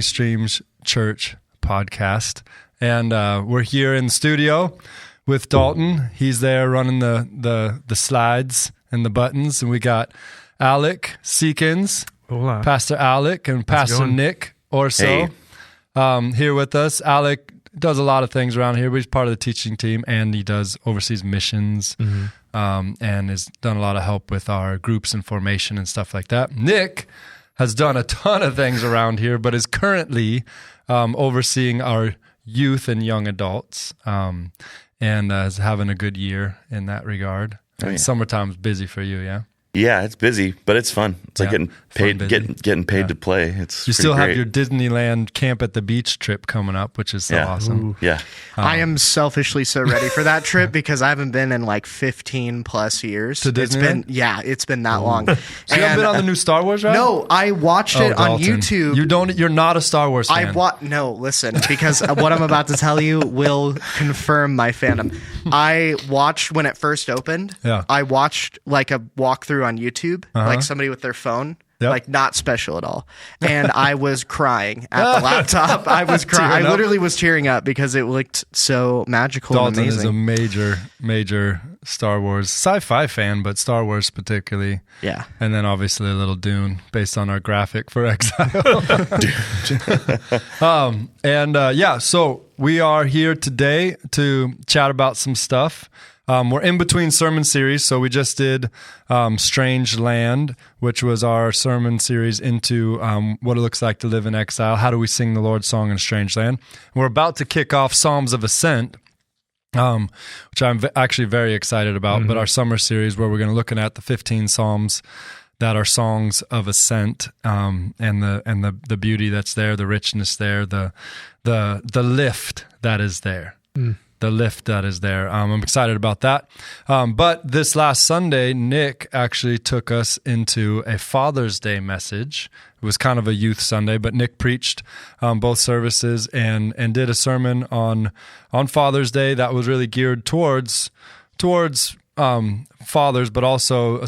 Streams Church podcast, and we're here in the studio with Dalton. He's there running the slides and the buttons, and we got Alec Seekins, Hola. Pastor Alec, and Pastor Nick Orso here with us. Alec does a lot of things around here, but he's part of the teaching team, and he does overseas missions, and has done a lot of help with our groups and formation and stuff like that. Nick has done a ton of things around here, but is currently overseeing our youth and young adults, and is having a good year in that regard. Summertime's busy for you, yeah? Yeah, it's busy, but it's fun. It's like getting paid to play. It's you still have great. your Disneyland Camp at the Beach trip coming up, which is so awesome. Ooh. Yeah, I am selfishly so ready for that trip because I haven't been in like 15 plus years. To Disneyland? It's been that long. So you haven't been on the new Star Wars ride? No, I watched it on Dalton. YouTube. You're not a Star Wars fan. No, listen, because what I'm about to tell you will confirm my fandom. I watched when it first opened. Yeah. I watched like a walkthrough on YouTube, like somebody with their phone. Yep. Like not special at all. And I was crying at the laptop. I was crying. I literally was tearing up because it looked so magical Dalton and amazing. is a major Star Wars sci-fi fan, but Star Wars particularly. Yeah. And then obviously a little Dune based on our graphic for Exile. So we are here today to chat about some stuff. We're in between sermon series, so we just did Strange Land, which was our sermon series into what it looks like to live in exile. How do we sing the Lord's song in a strange land? We're about to kick off Psalms of Ascent, which I'm actually very excited about, but our summer series where we're going to look at the 15 Psalms that are songs of ascent, and the beauty that's there, the richness there, the lift that is there. The lift that is there. I'm excited about that. But this last Sunday, Nick actually took us into a Father's Day message. It was kind of a youth Sunday, but Nick preached both services and did a sermon on Father's Day that was really geared towards fathers, but also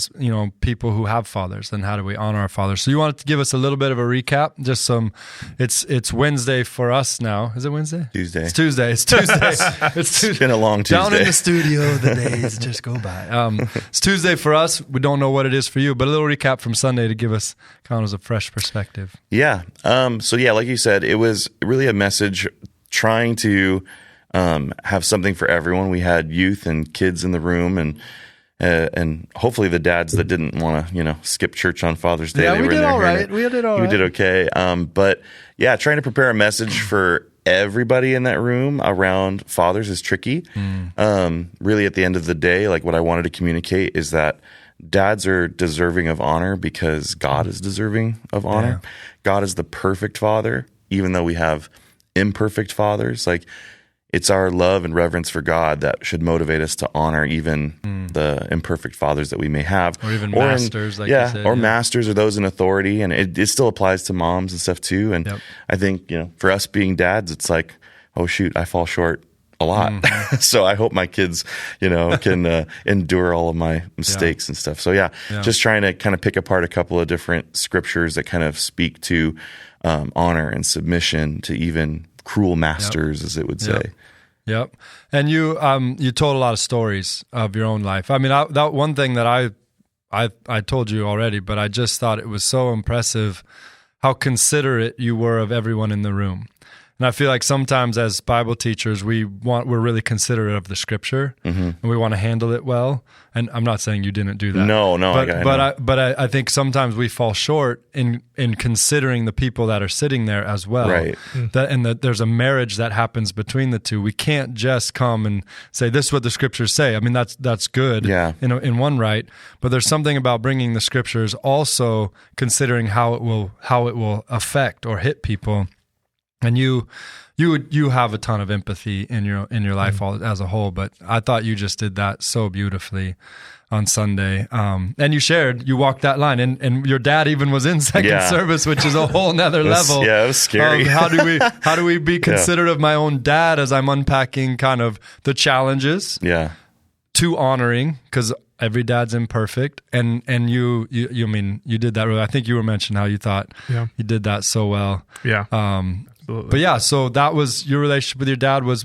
people who have fathers, and how do we honor our fathers. So you wanted to give us a little bit of a recap, just some. It's Wednesday for us now. Is it Wednesday? Tuesday. It's Tuesday. It's been a long Tuesday. Down in the studio, the days just go by. It's Tuesday for us. We don't know what it is for you, but a little recap from Sunday to give us kind of a fresh perspective. Yeah. Like you said, it was really a message trying to have something for everyone. We had youth and kids in the room, and hopefully the dads that didn't want to, skip church on Father's Day. Yeah, we did all right. We did all right. You did okay. But yeah, trying to prepare a message for everybody in that room around fathers is tricky. Really, at the end of the day, like what I wanted to communicate is that dads are deserving of honor because God is deserving of honor. Yeah. God is the perfect father, even though we have imperfect fathers. Like, it's our love and reverence for God that should motivate us to honor even the imperfect fathers that we may have. Or even masters, you said. Masters or those in authority. And it still applies to moms and stuff too. And I think, for us being dads, it's like, oh shoot, I fall short a lot. So I hope my kids, can endure all of my mistakes and stuff. So just trying to kind of pick apart a couple of different scriptures that kind of speak to honor and submission to even cruel masters, as it would say. Yep. And you told a lot of stories of your own life. I mean, that one thing that I told you already, but I just thought it was so impressive how considerate you were of everyone in the room. And I feel like sometimes as Bible teachers, we're really considerate of the scripture, and we want to handle it well. And I'm not saying you didn't do that. No. But I think sometimes we fall short in considering the people that are sitting there as well. Right. That there's a marriage that happens between the two. We can't just come and say, this is what the scriptures say. I mean, that's good in one right. But there's something about bringing the scriptures also considering how it will affect or hit people. And you have a ton of empathy in your life as a whole, but I thought you just did that so beautifully on Sunday. And you walked that line, and your dad even was in second service, which is a whole nother level. Yeah, it was scary. How do we be considerate of my own dad as I'm unpacking kind of the challenges to honoring, because every dad's imperfect, and you mean you did that really. I think you were mentioning how you thought you did that so well. Yeah. But yeah, so that was your relationship with your dad was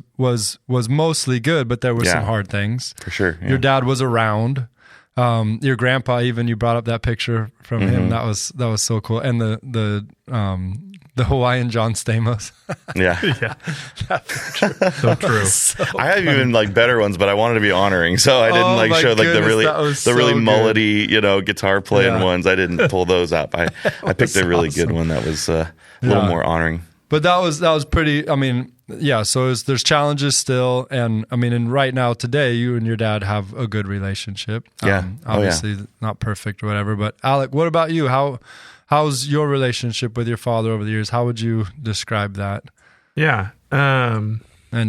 mostly good, but there were some hard things. For sure. Yeah. Your dad was around. Your grandpa, even, you brought up that picture from him. That was so cool. And the Hawaiian John Stamos. Yeah. So true. I have even like better ones, but I wanted to be honoring, so I didn't show like the really mullety, guitar playing ones. I didn't pull those up. I picked a really good one that was a little more honoring. But that was pretty. I mean, yeah. So there's challenges still, and I mean, and right now today, you and your dad have a good relationship. Yeah, obviously not perfect or whatever. But Alec, what about you? How's your relationship with your father over the years? How would you describe that? Yeah. And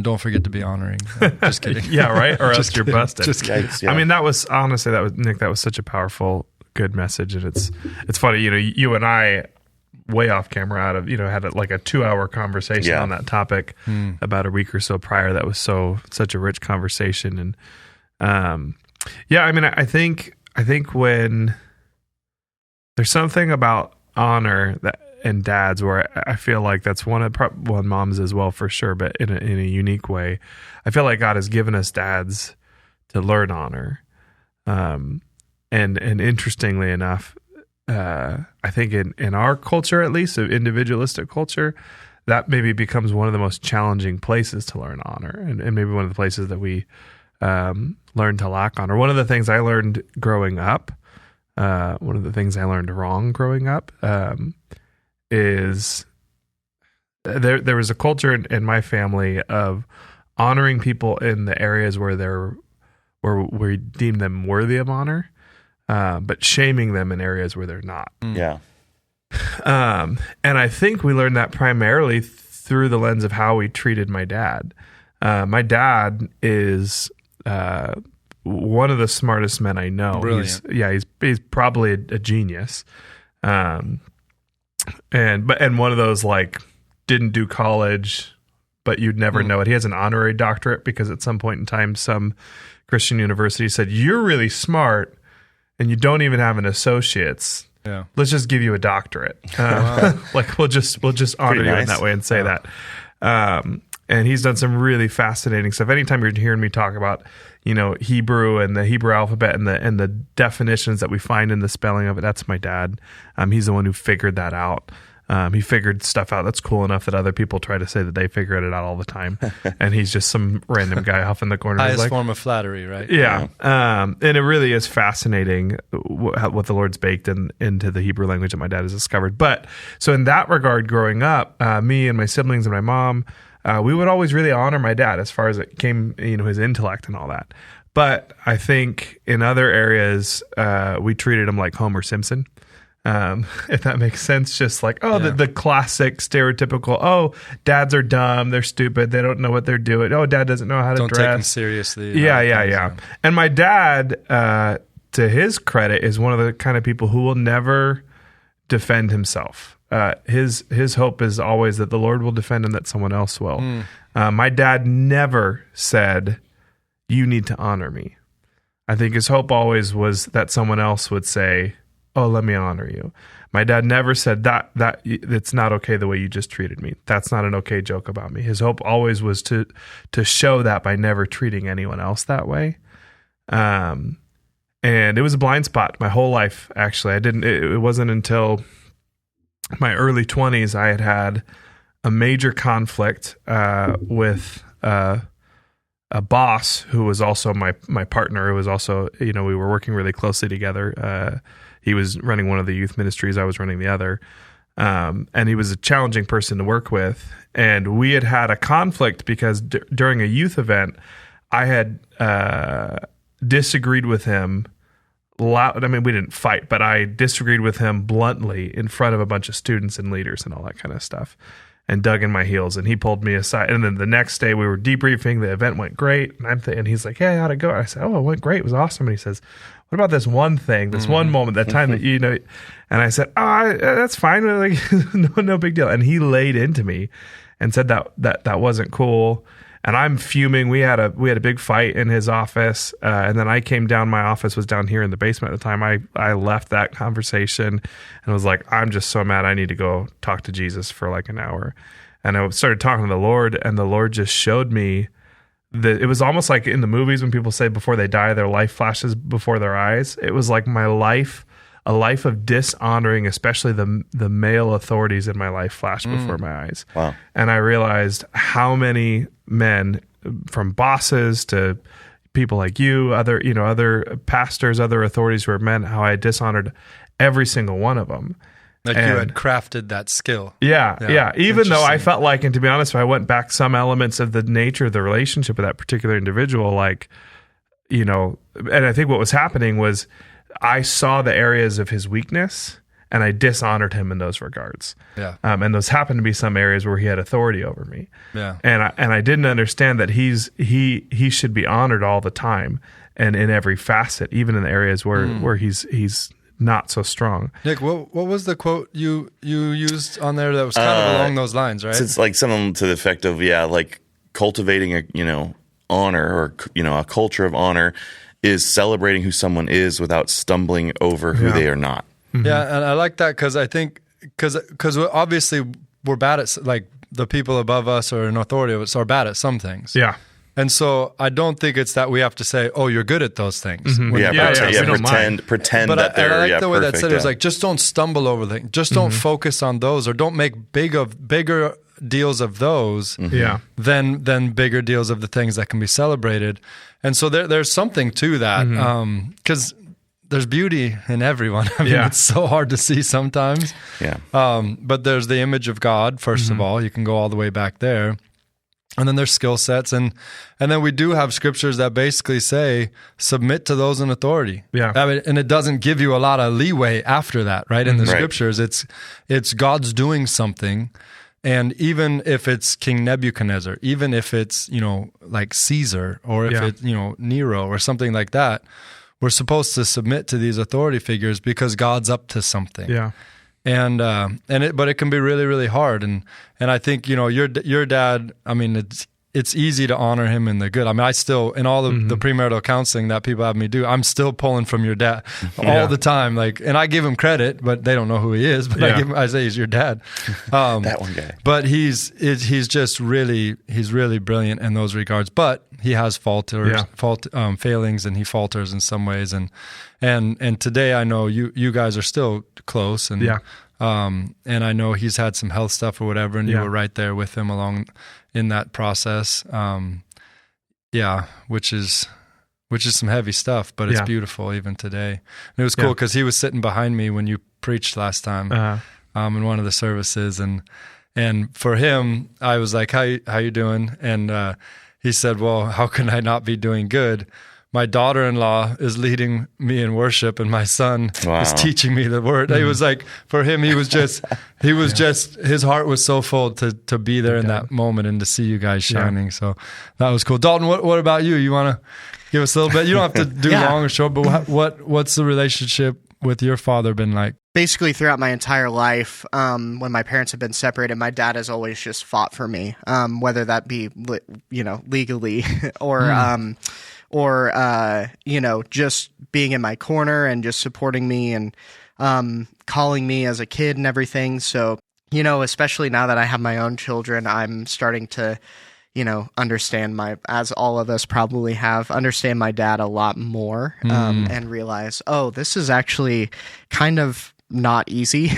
don't forget to be honoring. Just kidding. Yeah, right. Or else you're busted. Just kidding. Yikes, yeah. I mean, that was honestly Nick. That was such a powerful, good message, and it's funny. You and I, way off camera, had a 2-hour conversation on that topic about a week or so prior. That was such a rich conversation, and I mean, I think when there's something about honor and dads where I feel like that's one moms as well, for sure, but in a unique way. I feel like God has given us dads to learn honor, and interestingly enough, I think in our culture, at least, of individualistic culture, that maybe becomes one of the most challenging places to learn honor, and maybe one of the places that we learn to lack honor. One of the things I learned growing up, one of the things I learned wrong growing up, is there was a culture in my family of honoring people in the areas where we deem them worthy of honor, but shaming them in areas where they're not. Yeah. And I think we learned that primarily through the lens of how we treated my dad. My dad is one of the smartest men I know. Brilliant. He's probably a genius. And one of those didn't do college, but you'd never know it. He has an honorary doctorate because at some point in time, some Christian university said, "You're really smart, and you don't even have an associate's. Yeah, let's just give you a doctorate. We'll just honor you in that way and say that." And he's done some really fascinating stuff. Anytime you're hearing me talk about, Hebrew and the Hebrew alphabet and the definitions that we find in the spelling of it, that's my dad. He's the one who figured that out. He figured stuff out that's cool enough that other people try to say that they figured it out all the time. And he's just some random guy off in the corner. Highest form of flattery, right? Yeah. And it really is fascinating what the Lord's baked into the Hebrew language that my dad has discovered. But so in that regard, growing up, me and my siblings and my mom, we would always really honor my dad as far as it came, his intellect and all that. But I think in other areas, we treated him like Homer Simpson. If that makes sense, just the classic stereotypical, dads are dumb, they're stupid, they don't know what they're doing. Dad doesn't know how to dress. Don't take him seriously. Yeah. And my dad, to his credit, is one of the kind of people who will never defend himself. His hope is always that the Lord will defend him, that someone else will. My dad never said, "You need to honor me." I think his hope always was that someone else would say, "Oh, let me honor you." My dad never said that it's not okay the way you just treated me. That's not an okay joke about me. His hope always was to show that by never treating anyone else that way. And it was a blind spot my whole life, actually. It wasn't until my early 20s I had a major conflict with a boss who was also my partner. It was also, we were working really closely together. He was running one of the youth ministries. I was running the other. And he was a challenging person to work with. And we had a conflict because during a youth event, I had disagreed with him loud. I mean, we didn't fight, but I disagreed with him bluntly in front of a bunch of students and leaders and all that kind of stuff, and dug in my heels. And he pulled me aside. And then the next day we were debriefing. The event went great. And he's like, "Yeah, how'd it go?" And I said, "Oh, it went great. It was awesome." And he says, "What about this one thing, this one moment, that time that And I said, "That's fine. No big deal." And he laid into me and said that wasn't cool. and I'm fuming. We had a big fight in his office, and then I came down. My office was down here in the basement at the time. I left that conversation and was like, I'm just so mad. I need to go talk to Jesus for like an hour. And I started talking to the Lord, and the Lord just showed me that it was almost like in the movies when people say before they die, their life flashes before their eyes. It was like my life, a life of dishonoring, especially the male authorities in my life, flashed before my eyes. Wow. And I realized how many men, from bosses to people like you, other pastors, other authorities who are men, how I dishonored every single one of them. Like you had crafted that skill. Yeah. Even though I felt like, and to be honest, if I went back some elements of the nature of the relationship with that particular individual, like, and I think what was happening was I saw the areas of his weakness and I dishonored him in those regards. Yeah. And those happened to be some areas where he had authority over me. Yeah. And I didn't understand that he should be honored all the time and in every facet, even in the areas where he's not so strong. Nick, what was the quote you used on there that was kind of along those lines, right? It's like something to the effect of, like cultivating a, honor or, a culture of honor is celebrating who someone is without stumbling over who they are not. Mm-hmm. Yeah. And I like that because I think, because obviously we're bad at, like, the people above us or in authority of us are bad at some things. Yeah. And so I don't think it's that we have to say, "Oh, you're good at those things." Mm-hmm. Pretend but that they're I like the way perfect, that said it was like, just don't stumble over things. Just don't focus on those, or don't make bigger deals of those than bigger deals of the things that can be celebrated. And so there's something to that, because there's beauty in everyone. I mean, it's so hard to see sometimes. Yeah. But there's the image of God, first of all. You can go all the way back there. And then there's skill sets, and then we do have scriptures that basically say, submit to those in authority. Yeah. I mean, and it doesn't give you a lot of leeway after that, right? In the scriptures, it's God's doing something. And even if it's King Nebuchadnezzar, even if it's, like Caesar, or if it's, Nero or something like that, we're supposed to submit to these authority figures because God's up to something. Yeah. But it can be really, really hard. And I think, your dad, I mean, it's easy to honor him in the good. I mean, I still, in all the premarital counseling that people have me do, I'm still pulling from your dad all the time. Like, and I give him credit, but they don't know who he is. But I say he's your dad. That one guy. But he's just really, he's really brilliant in those regards. But he has failings, and he falters in some ways. And today I know you guys are still close, and and I know he's had some health stuff or whatever, and you were right there with him along in that process. Which is some heavy stuff, but it's beautiful even today. And it was cool because he was sitting behind me when you preached last time in one of the services, and for him, I was like, how you doing? And he said, well, how can I not be doing good? My daughter-in-law is leading me in worship, and my son is teaching me the word. It was like, for him, his heart was so full to be there in that moment and to see you guys shining. So that was cool. Dalton, what about you? You want to give us a little bit? You don't have to do long or short, but what's the relationship with your father been like? Basically, throughout my entire life, when my parents have been separated, my dad has always just fought for me, whether that be, legally or just being in my corner and just supporting me and calling me as a kid and everything. So, especially now that I have my own children, I'm starting to, understand as all of us probably have, understand my dad a lot more and realize, this is actually kind of not easy.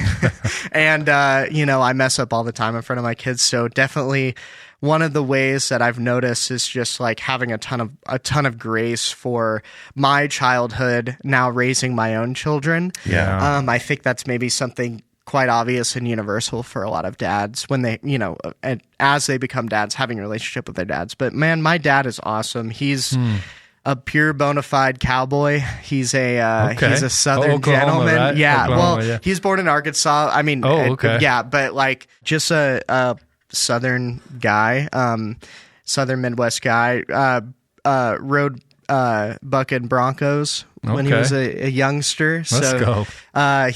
And, I mess up all the time in front of my kids. So definitely one of the ways that I've noticed is just like having a ton of grace for my childhood, now raising my own children. Yeah. I think that's maybe something quite obvious and universal for a lot of dads when they, as they become dads, having a relationship with their dads. But man, my dad is awesome. He's a pure bona fide cowboy. He's a Southern gentleman. Right? Yeah. Oklahoma, he's born in Arkansas. I mean, but like just a Southern guy, Southern Midwest guy, rode bucking Broncos when he was a youngster. Let's go. I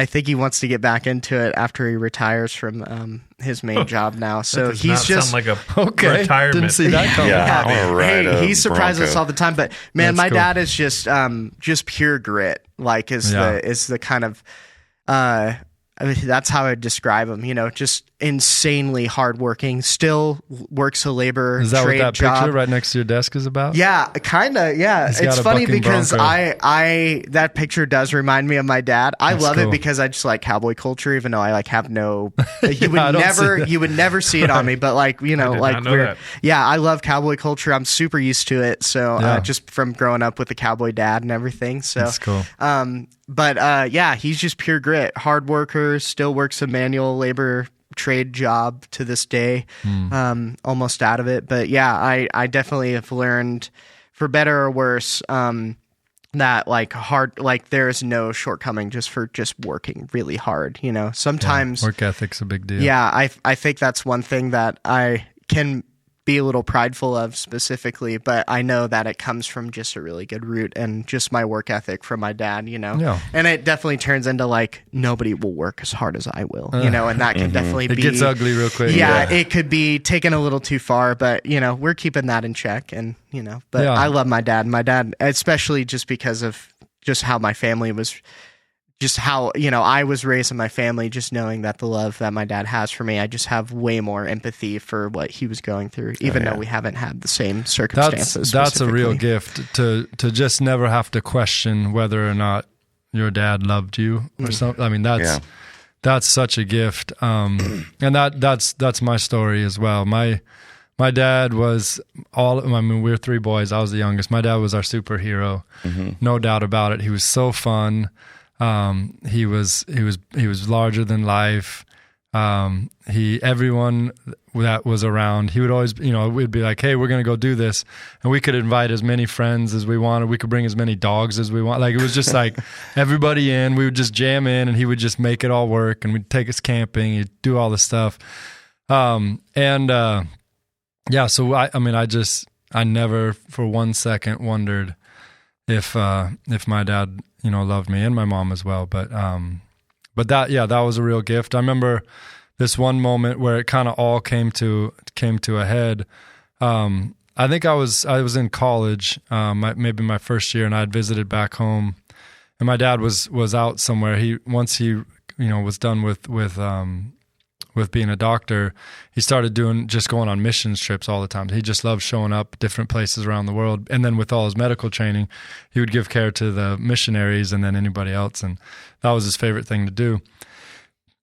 think he wants to get back into it after he retires from his main job now. So he's just sound like a retirement. Didn't see that coming. I wanna ride he surprises us Bronco. all the time. But man, That's my cool. dad is just pure grit. Like is the kind of I mean, that's how I would describe him, just insanely hardworking, still works a labor Is that trade what that job. picture right next to your desk is about? Yeah, kind of. Yeah, He's got it's a funny bucking because Bronco. I that picture does remind me of my dad. I That's love cool. it because I just like cowboy culture, even though I have no. You would I don't see that. you would never see it on me, but did not know that. yeah, I love cowboy culture. I'm super used to it. So Yeah. just from growing up with a cowboy dad and everything. So That's cool. But he's just pure grit, hard worker, still works a manual labor trade job to this day, almost out of it. But yeah, I definitely have learned, for better or worse, that there's no shortcoming for just working really hard. Sometimes Work ethic's a big deal. yeah, I think that's one thing that I can be a little prideful of specifically, but I know that it comes from just a really good root and just my work ethic from my dad, Yeah. And it definitely turns into nobody will work as hard as I will, and that can definitely It be. gets ugly real quick. Yeah, it could be taken a little too far, but we're keeping that in check, and but Yeah. I love my dad. My dad, especially just because of just how my family was. Just how, I was raised in my family, just knowing that the love that my dad has for me, I just have way more empathy for what he was going through, even though we haven't had the same circumstances. That's a real specifically. gift to just never have to question whether or not your dad loved you or something. I mean, that's such a gift. And that's my story as well. My dad was we were three boys. I was the youngest. My dad was our superhero. No doubt about it. He was so fun. He was larger than life. Everyone that was around, he would always, we'd be like, hey, we're going to go do this. And we could invite as many friends as we wanted. We could bring as many dogs as we want. Like, it was just like everybody in, we would just jam in and he would just make it all work. And we'd take us camping, he'd do all the stuff. So I never for 1 second wondered if my dad, loved me, and my mom as well. But that was a real gift. I remember this one moment where it kind of all came to a head. I think I was in college, maybe my first year, and I had visited back home, and my dad was out somewhere. Once he was done with being a doctor, he started going on missions trips all the time. He just loved showing up different places around the world. And then with all his medical training, he would give care to the missionaries and then anybody else. And that was his favorite thing to do.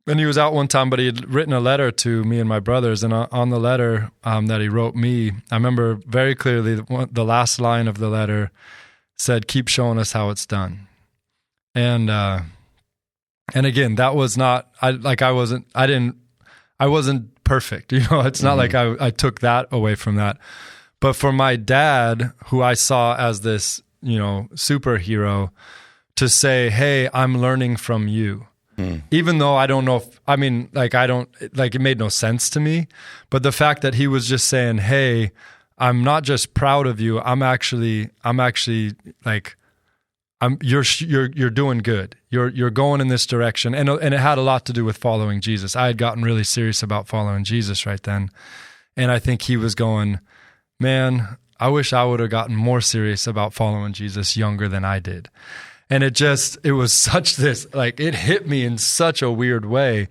And he was out one time, but he had written a letter to me and my brothers. And on the letter that he wrote me, I remember very clearly the last line of the letter said, "Keep showing us how it's done." And again, that was not, I wasn't perfect. It's not like I took that away from that. But for my dad, who I saw as this, superhero, to say, hey, I'm learning from you. Even though I don't know it made no sense to me. But the fact that he was just saying, hey, I'm not just proud of you. I'm actually you're doing good. You're going in this direction. And it had a lot to do with following Jesus. I had gotten really serious about following Jesus right then. And I think he was going, man, I wish I would have gotten more serious about following Jesus younger than I did. And it was such this, it hit me in such a weird way.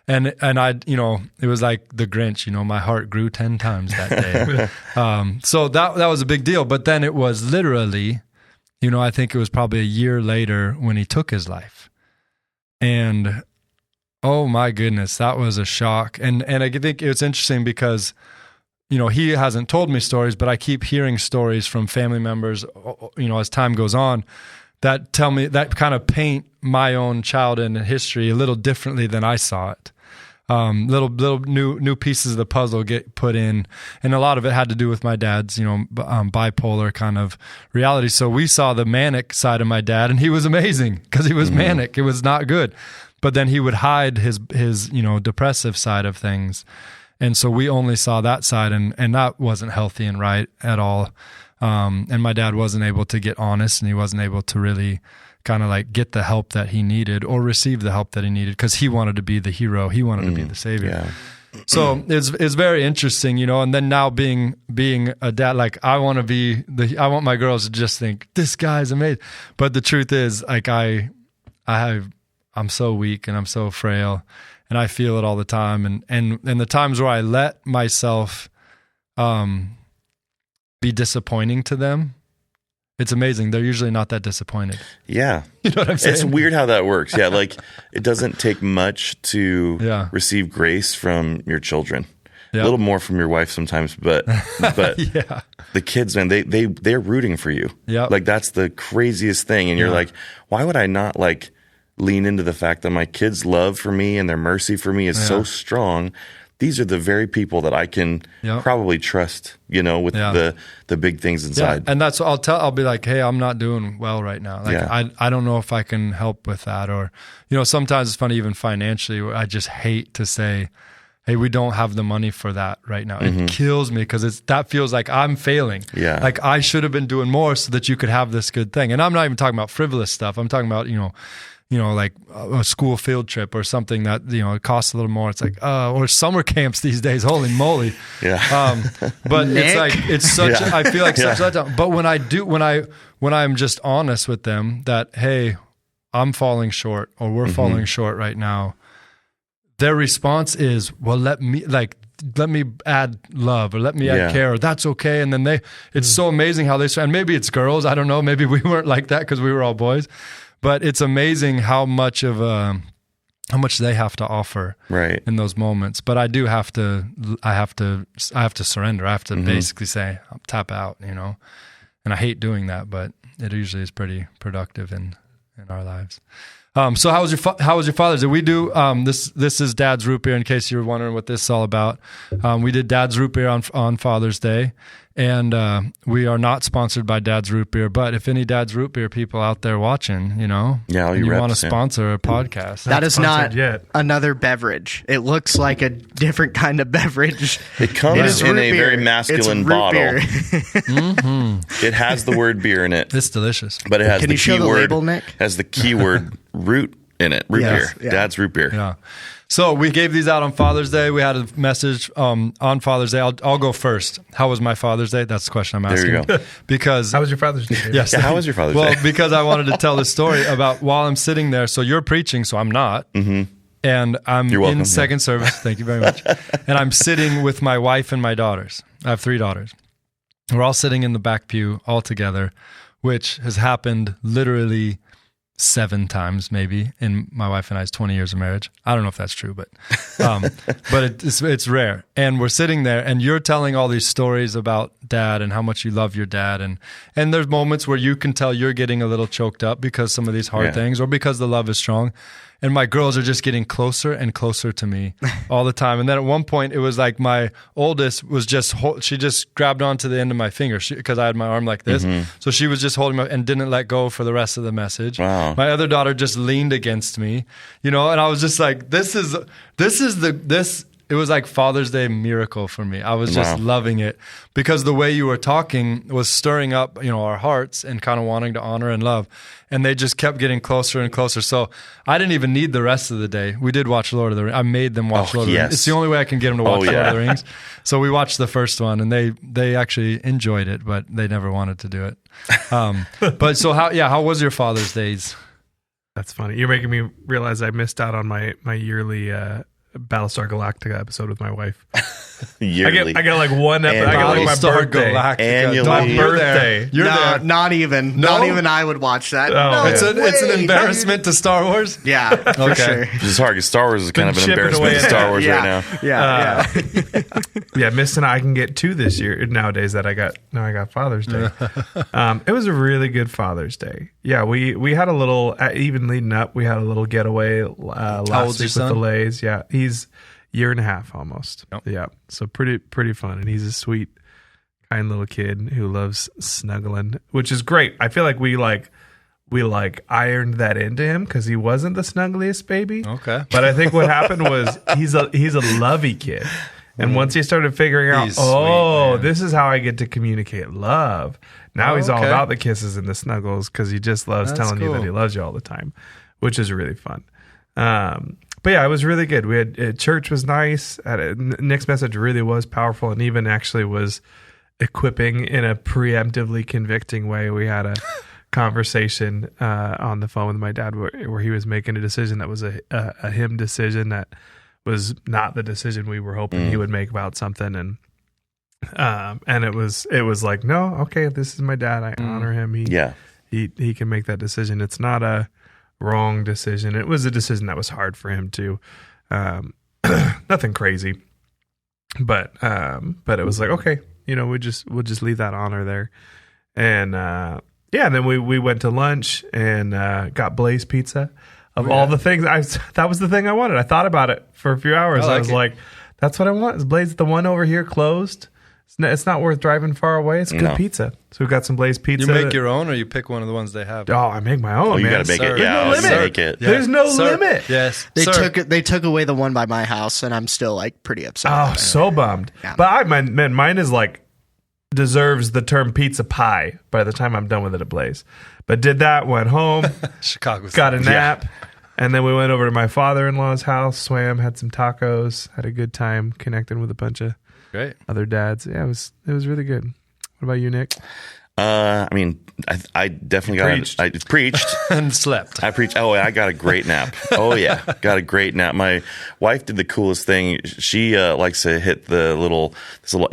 And I, it was like the Grinch, my heart grew 10 times that day. So that was a big deal. But then it was literally, I think it was probably a year later when he took his life. And oh my goodness, that was a shock. And I think it's interesting because, he hasn't told me stories, but I keep hearing stories from family members, as time goes on, that tell me, that kind of paint my own childhood and history a little differently than I saw it. Little new pieces of the puzzle get put in, and a lot of it had to do with my dad's, bipolar kind of reality. So we saw the manic side of my dad, and he was amazing because he was manic. It was not good, but then he would hide his depressive side of things, and so we only saw that side, and that wasn't healthy and right at all. And my dad wasn't able to get honest, and he wasn't able to really kind of like get the help that he needed or receive the help that he needed, because he wanted to be the hero. He wanted to be the savior. Yeah. So it's very interesting, you know, and then now being a dad, like I want my girls to just think this guy's amazing. But the truth is, like I'm so weak and I'm so frail, and I feel it all the time. And the times where I let myself be disappointing to them, it's amazing. They're usually not that disappointed. Yeah. You know what I'm saying? It's weird how that works. Yeah. Like it doesn't take much to receive grace from your children. Yep. A little more from your wife sometimes, but yeah. The kids, man, they're rooting for you. Yep. Like that's the craziest thing. And you're like, why would I not like lean into the fact that my kids' love for me and their mercy for me is so strong? These are the very people that I can probably trust, you know, with the big things inside. Yeah. And that's what I'll be like, hey, I'm not doing well right now. Like I don't know if I can help with that. Or, you know, sometimes it's funny, even financially, where I just hate to say, hey, we don't have the money for that right now. It kills me, because that feels like I'm failing. Yeah. Like I should have been doing more so that you could have this good thing. And I'm not even talking about frivolous stuff. I'm talking about, you know, like a school field trip or something that, you know, it costs a little more. It's like, or summer camps these days. Holy moly. Yeah. But it's like, it's such, I feel like such letdown. But when I'm just honest with them that, hey, I'm falling short, or we're falling short right now, their response is, well, let me add love, or let me add care, or that's okay. And then it's so amazing how and maybe it's girls. I don't know. Maybe we weren't like that because we were all boys. But it's amazing how much they have to offer in those moments. But I do have to surrender. I have to basically say, I'll tap out, you know. And I hate doing that, but it usually is pretty productive in our lives. So how was your Father's Day? We do this is Dad's Root Beer, in case you were wondering what this is all about. We did Dad's Root Beer on Father's Day, and we are not sponsored by Dad's Root Beer. But if any Dad's Root Beer people out there watching, you know, you want to sponsor a podcast, that is not another beverage. It looks like a different kind of beverage. It comes in a very masculine bottle. It has the word beer in it. It's delicious, but it has Can you show the label, Nick? Has the keyword root in it. Root beer. Yeah. Dad's Root Beer. Yeah. So we gave these out on Father's Day. We had a message on Father's Day. I'll go first. How was my Father's Day? That's the question I'm asking. There you go. Because how was your Father's Day? Yes. Yeah, how was your Father's Day? Well, because I wanted to tell this story about while I'm sitting there. So you're preaching, so I'm not. And I'm in second service. Thank you very much. And I'm sitting with my wife and my daughters. I have 3 daughters. We're all sitting in the back pew all together, which has happened literally 7 times maybe in my wife and I's 20 years of marriage. I don't know if that's true, but it's rare. And we're sitting there, and you're telling all these stories about Dad and how much you love your dad, and there's moments where you can tell you're getting a little choked up because some of these hard things, or because the love is strong. And my girls are just getting closer and closer to me all the time. And then at one point, it was like my oldest was she just grabbed onto the end of my finger because I had my arm like this. So she was just holding me and didn't let go for the rest of the message. Wow. My other daughter just leaned against me, you know, and I was just like, it was like Father's Day miracle for me. I was just loving it, because the way you were talking was stirring up, you know, our hearts and kind of wanting to honor and love. And they just kept getting closer and closer. So I didn't even need the rest of the day. We did watch Lord of the Rings. I made them watch Lord of the Rings. It's the only way I can get them to watch Lord of the Rings. So we watched the first one, and they actually enjoyed it, but they never wanted to do it. But so how was your Father's Days? That's funny. You're making me realize I missed out on my yearly Battlestar Galactica episode with my wife. Yearly. I get like one episode. I get like my birthday. Annually. My birthday. You're there. Not even. No? Not even I would watch that. Oh, no, it's an embarrassment to Star Wars? Yeah, for sure. It's hard because Star Wars is kind of an embarrassment to Star Wars right now. Yeah, Miss and I can get 2 this year nowadays that I got Father's Day. It was a really good Father's Day. Yeah, we had a little, even leading up, we had a little getaway last week with the Lays. Yeah, he's 1.5 years almost. Yep. Yeah, so pretty fun, and he's a sweet, kind little kid who loves snuggling, which is great. I feel like we ironed that into him because he wasn't the snuggliest baby. Okay, but I think what happened was he's a lovey kid, And once he started figuring out, Sweet, this is how I get to communicate love. Now he's all okay. about the kisses and the snuggles because he just loves telling you that he loves you all the time, which is really fun. But yeah, it was really good. We had church was nice. Nick's message really was powerful, and even actually was equipping in a preemptively convicting way. We had a conversation on the phone with my dad where he was making a decision that was a him decision that was not the decision we were hoping he would make about something, and it was like, no, okay, this is my dad. I honor him. He can make that decision. It's not a wrong decision. It was a decision that was hard for him to, nothing crazy, but it was like, okay, we'll just leave that honor there. And, and then we went to lunch and, got Blaze pizza of all the things that was the thing I wanted. I thought about it for a few hours. I was like, that's what I want. Is Blaze the one over here closed? It's not worth driving far away. It's good pizza. So we got some Blaze pizza. You make your own, or you pick one of the ones they have? Oh, I make my own. You man. gotta make Sir. it. Yeah, There's no limit. make it. Yeah. There's no limit. Yes, They took away the one by my house, and I'm still like pretty upset. Oh, so bummed. Yeah. But mine is like deserves the term pizza pie by the time I'm done with it at Blaze. But did that, went home, Chicago. got a nap, and then we went over to my father-in-law's house, swam, had some tacos, had a good time connecting with a bunch of other dads. Yeah, it was really good. What about you, Nick? I definitely I preached and slept. I preached. Oh, I got a great nap. Oh yeah, got a great nap. My wife did the coolest thing. She likes to hit this little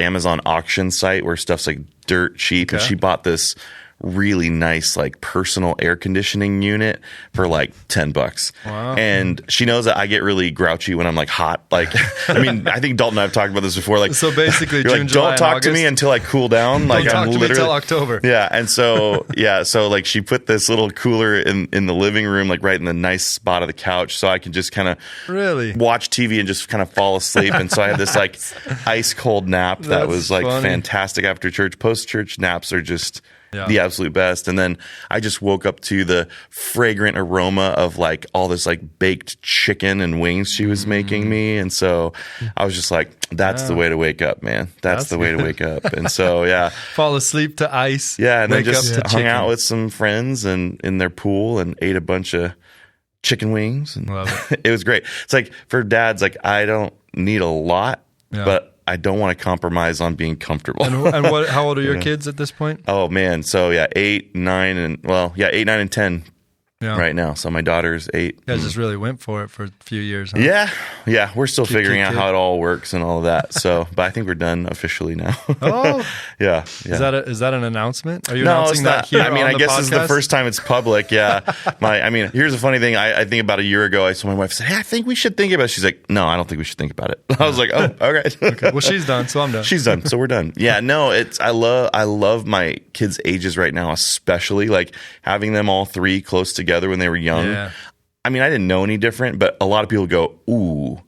Amazon auction site where stuff's like dirt cheap, and she bought this really nice like personal air conditioning unit for like $10. Wow. And she knows that I get really grouchy when I'm like hot. Like, I mean, I think Dalton and I have talked about this before. Like, so basically, June, July, don't talk to me until I cool down. Like, don't talk I'm to literally me until October. Yeah. And so, so like she put this little cooler in the living room, like right in the nice spot of the couch. So I can just kind of really watch TV and just kind of fall asleep. And so I had this like ice cold nap that was like fantastic after church. Post church naps are just the absolute best. And then I just woke up to the fragrant aroma of like all this like baked chicken and wings she was making me. And so I was just like, that's the way to wake up, man. That's the way to wake up. And so, fall asleep to ice. Yeah. And then just hung chicken. out with some friends and in their pool and ate a bunch of chicken wings. And Love it. It was great. It's like for dads, like I don't need a lot, but I don't want to compromise on being comfortable. And how old are your kids at this point? Oh man. So 8, 9, and 8, 9, and 10 right now. So my daughter's 8. You guys just really went for it for a few years, huh? Yeah. We're still figuring out how it all works and all of that. So, but I think we're done officially now. Oh, yeah. Is that an announcement? Are you No, announcing it's that not. here? I mean, on I the guess podcast? this is the first time it's public. Yeah. Here's a funny thing. I think about a year ago, I saw my wife say, "Hey, I think we should think about it." She's like, "No, I don't think we should think about it." I was like, "Oh, all right." Okay. Well, she's done, so I'm done. She's done, so we're done. Yeah, no, I love my kids' ages right now, especially like having them all three close together when they were young. Yeah. I mean, I didn't know any different, but a lot of people go, "Ooh,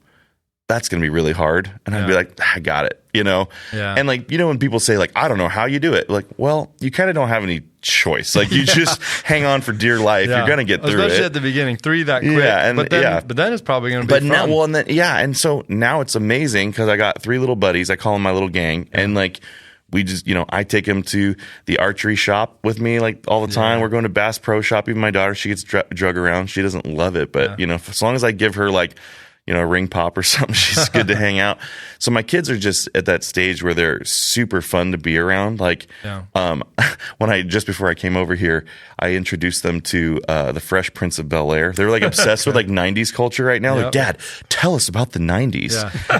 that's going to be really hard." And I'd be like, "I got it," Yeah. And like, when people say like, "I don't know how you do it," like, well, you kind of don't have any choice. Like you just hang on for dear life. You're going to get through especially it. at the beginning, 3 that quick. Yeah, but then it's probably going to be fun. Now, and so now it's amazing because I got 3 little buddies. I call them my little gang, and like we just, I take them to the archery shop with me like all the time. We're going to Bass Pro Shop. Even my daughter, she gets drug around. She doesn't love it, but as long as I give her like, a ring pop or something, she's good to hang out. So my kids are just at that stage where they're super fun to be around. Like, when just before I came over here, I introduced them to the Fresh Prince of Bel-Air. They're like obsessed with like 90s culture right now. Like, Dad, tell us about the 90s.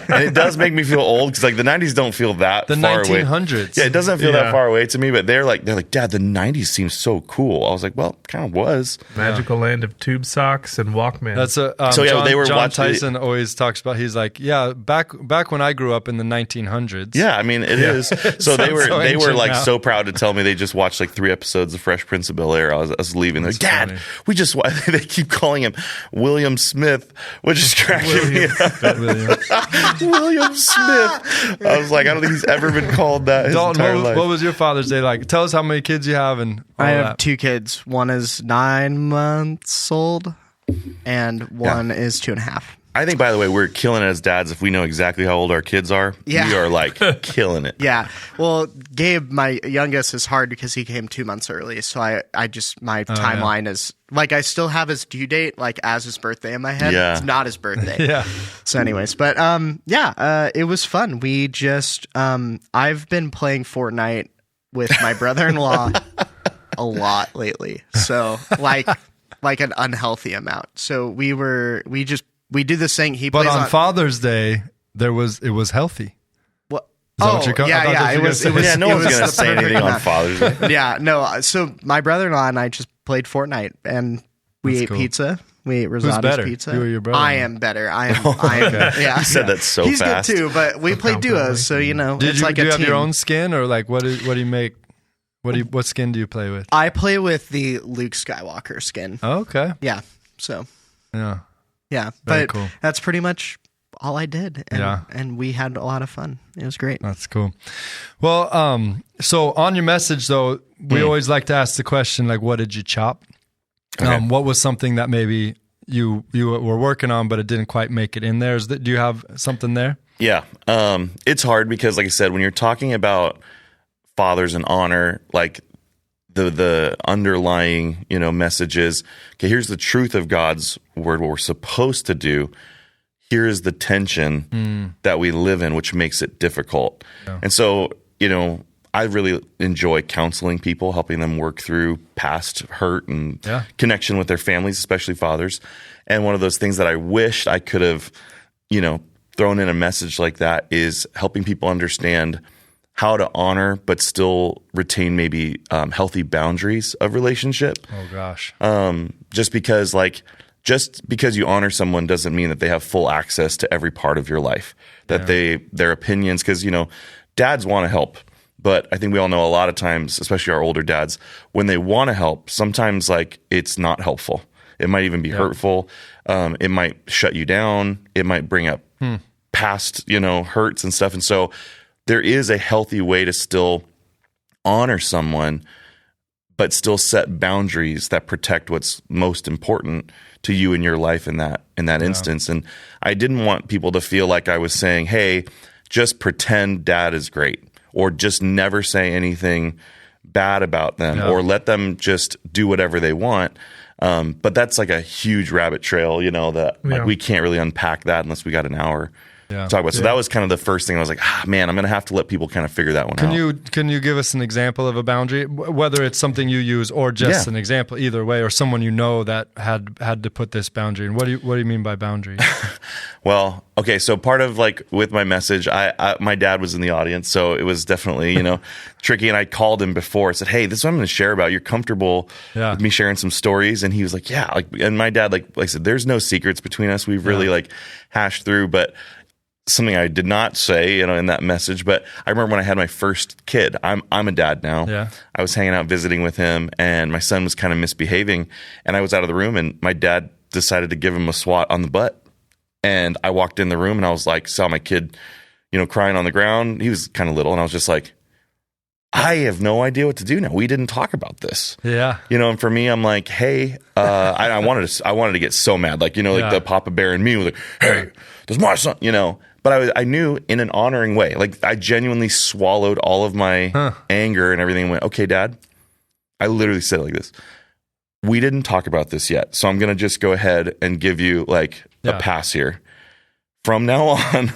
And it does make me feel old because like the 90s don't feel that far away. The 1900s. Yeah, it doesn't feel that far away to me, but they're like, Dad, the 90s seems so cool. I was like, well, kind of was. Magical land of tube socks and Walkman. That's they were John watching. Tyson always talks about. He's like, back when I grew up in the 1900s. Yeah, I mean it is. So they were like now. so proud to tell me they just watched like 3 episodes of Fresh Prince of Bel-Air. I was leaving. They're like, Dad, funny. we just they keep calling him William Smith, which is cracking me up. William Smith. I was like, I don't think he's ever been called that his Dalton, entire life. what was your Father's Day like? Tell us how many kids you have and all I have that. 2 kids. One is 9 months old, and one is 2.5. I think, by the way, we're killing it as dads if we know exactly how old our kids are. Yeah. We are like killing it. Yeah. Well, Gabe, my youngest, is hard because he came 2 months early. So I just, my timeline is like, I still have his due date like as his birthday in my head. Yeah. It's not his birthday. Yeah. So anyways, but it was fun. We just, I've been playing Fortnite with my brother-in-law a lot lately. So like an unhealthy amount. So we do this thing. He But plays on Father's Day, it was healthy. What? Is that what you're Yeah. It was. Yeah, no it one's was going to the say perfect anything on amount. Father's Day. Yeah, no. So my brother-in-law and I just played Fortnite, and we That's ate cool. pizza. We ate Who's Rosati's better? pizza. You or your brother? I am better. I am. Yeah. You said that so He's fast. good too, but we played duos, so it's like do a you have team. your own skin, or like what do you make? What skin do you play with? I play with the Luke Skywalker skin. Oh, okay. Yeah. So Yeah. yeah, Very but cool. that's pretty much all I did, and, Yeah. and we had a lot of fun. It was great. That's cool. Well, so on your message though, we always like to ask the question like, what did you chop? Okay. What was something that maybe you were working on, but it didn't quite make it in there? Do you have something there? Yeah. It's hard because, like I said, when you're talking about fathers and honor, like the underlying, messages, okay, here's the truth of God's word, what we're supposed to do. Here's the tension that we live in, which makes it difficult. Yeah. And so, I really enjoy counseling people, helping them work through past hurt and connection with their families, especially fathers. And one of those things that I wished I could have, thrown in a message like that is helping people understand how to honor but still retain maybe healthy boundaries of relationship. Oh gosh. Just because you honor someone doesn't mean that they have full access to every part of your life, that their opinions, because, dads want to help. But I think we all know a lot of times, especially our older dads, when they want to help, sometimes like it's not helpful. It might even be hurtful. It might shut you down. It might bring up past, hurts and stuff. And so there is a healthy way to still honor someone, but still set boundaries that protect what's most important to you in your life in that instance. And I didn't want people to feel like I was saying, hey, just pretend dad is great, or just never say anything bad about them, or let them just do whatever they want. But that's like a huge rabbit trail, that like we can't really unpack that unless we got an hour to talk about. So that was kind of the first thing I was like, man, I'm going to have to let people kind of figure that one out. Can you give us an example of a boundary, whether it's something you use or just an example, either way, or someone that had to put this boundary in? What do you mean by boundary? Well, okay, so part of like with my message, my dad was in the audience, so it was definitely, tricky. And I called him before. I said, hey, this is what I'm going to share about. You're comfortable with me sharing some stories? And he was like, yeah. And my dad, like I said, there's no secrets between us. We've really hashed through, but something I did not say, in that message. But I remember when I had my first kid, I'm a dad now. Yeah. I was hanging out visiting with him, and my son was kind of misbehaving, and I was out of the room, and my dad decided to give him a swat on the butt. And I walked in the room, and I was like, saw my kid, crying on the ground. He was kind of little, and I was just like, I have no idea what to do now. We didn't talk about this. Yeah. And for me, I'm like, hey, I wanted to get so mad. Like, the Papa Bear in me was like, hey, this is my son, But I knew in an honoring way. Like, I genuinely swallowed all of my anger and everything and went, okay, Dad. I literally said it like this. We didn't talk about this yet, so I'm going to just go ahead and give you a pass here. From now on,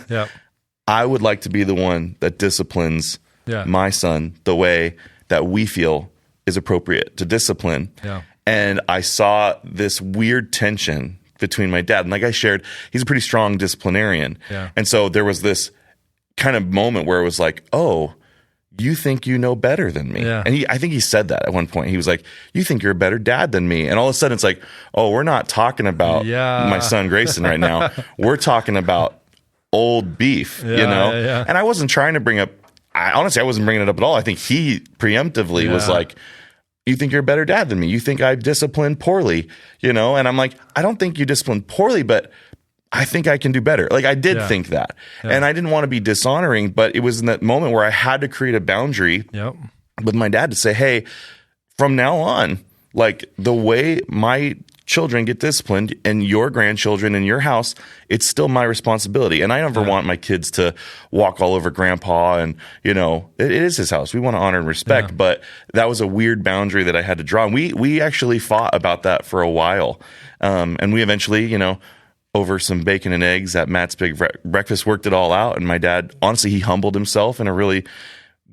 I would like to be the one that disciplines my son the way that we feel is appropriate to discipline. Yeah. And I saw this weird tension between my dad. And like I shared, he's a pretty strong disciplinarian. Yeah. And so there was this kind of moment where it was like, oh, you think you know better than me. Yeah. And I think he said that at one point. He was like, you think you're a better dad than me. And all of a sudden it's like, oh, we're not talking about my son Grayson right now. We're talking about old beef, Yeah. And I wasn't trying to bring up, honestly, I wasn't bringing it up at all. I think he preemptively was like, you think you're a better dad than me. You think I disciplined poorly, And I'm like, I don't think you disciplined poorly, but I think I can do better. Like I did think that. Yeah. And I didn't want to be dishonoring, but it was in that moment where I had to create a boundary with my dad to say, hey, from now on, like the way my children get disciplined and your grandchildren in your house, it's still my responsibility. And I never want my kids to walk all over grandpa, and, you know, it is his house. We want to honor and respect, but that was a weird boundary that I had to draw. And we actually fought about that for a while. And we eventually, you know, over some bacon and eggs at Matt's Big Breakfast, worked it all out. And my dad, honestly, he humbled himself in a really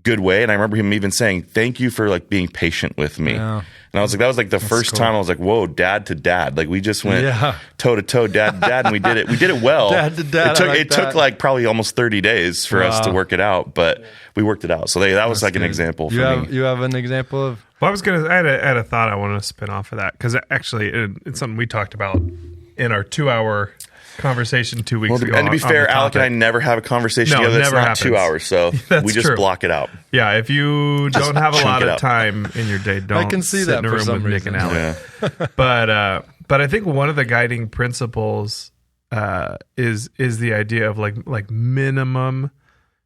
good way. And I remember him even saying, thank you for like being patient with me. Yeah. And I was like, that was like the first time I was like, whoa, dad to dad. Like we just went toe to toe, dad to dad. And we did it well. Dad to dad. It took like probably almost 30 days for us to work it out, but we worked it out. So that was like an example for me. You have an example of? Well, I had a thought I wanted to spin off of that, because actually it's something we talked about in our 2-hour conversation 2 weeks ago. And to be fair, Alec and I never have a conversation together that's not happens. 2 hours, so we just block it out. Yeah, if you don't have a lot of time in your day, don't I can see sit that in a for room some with reason. Nick and Alec. Yeah. But I think one of the guiding principles is the idea of like minimum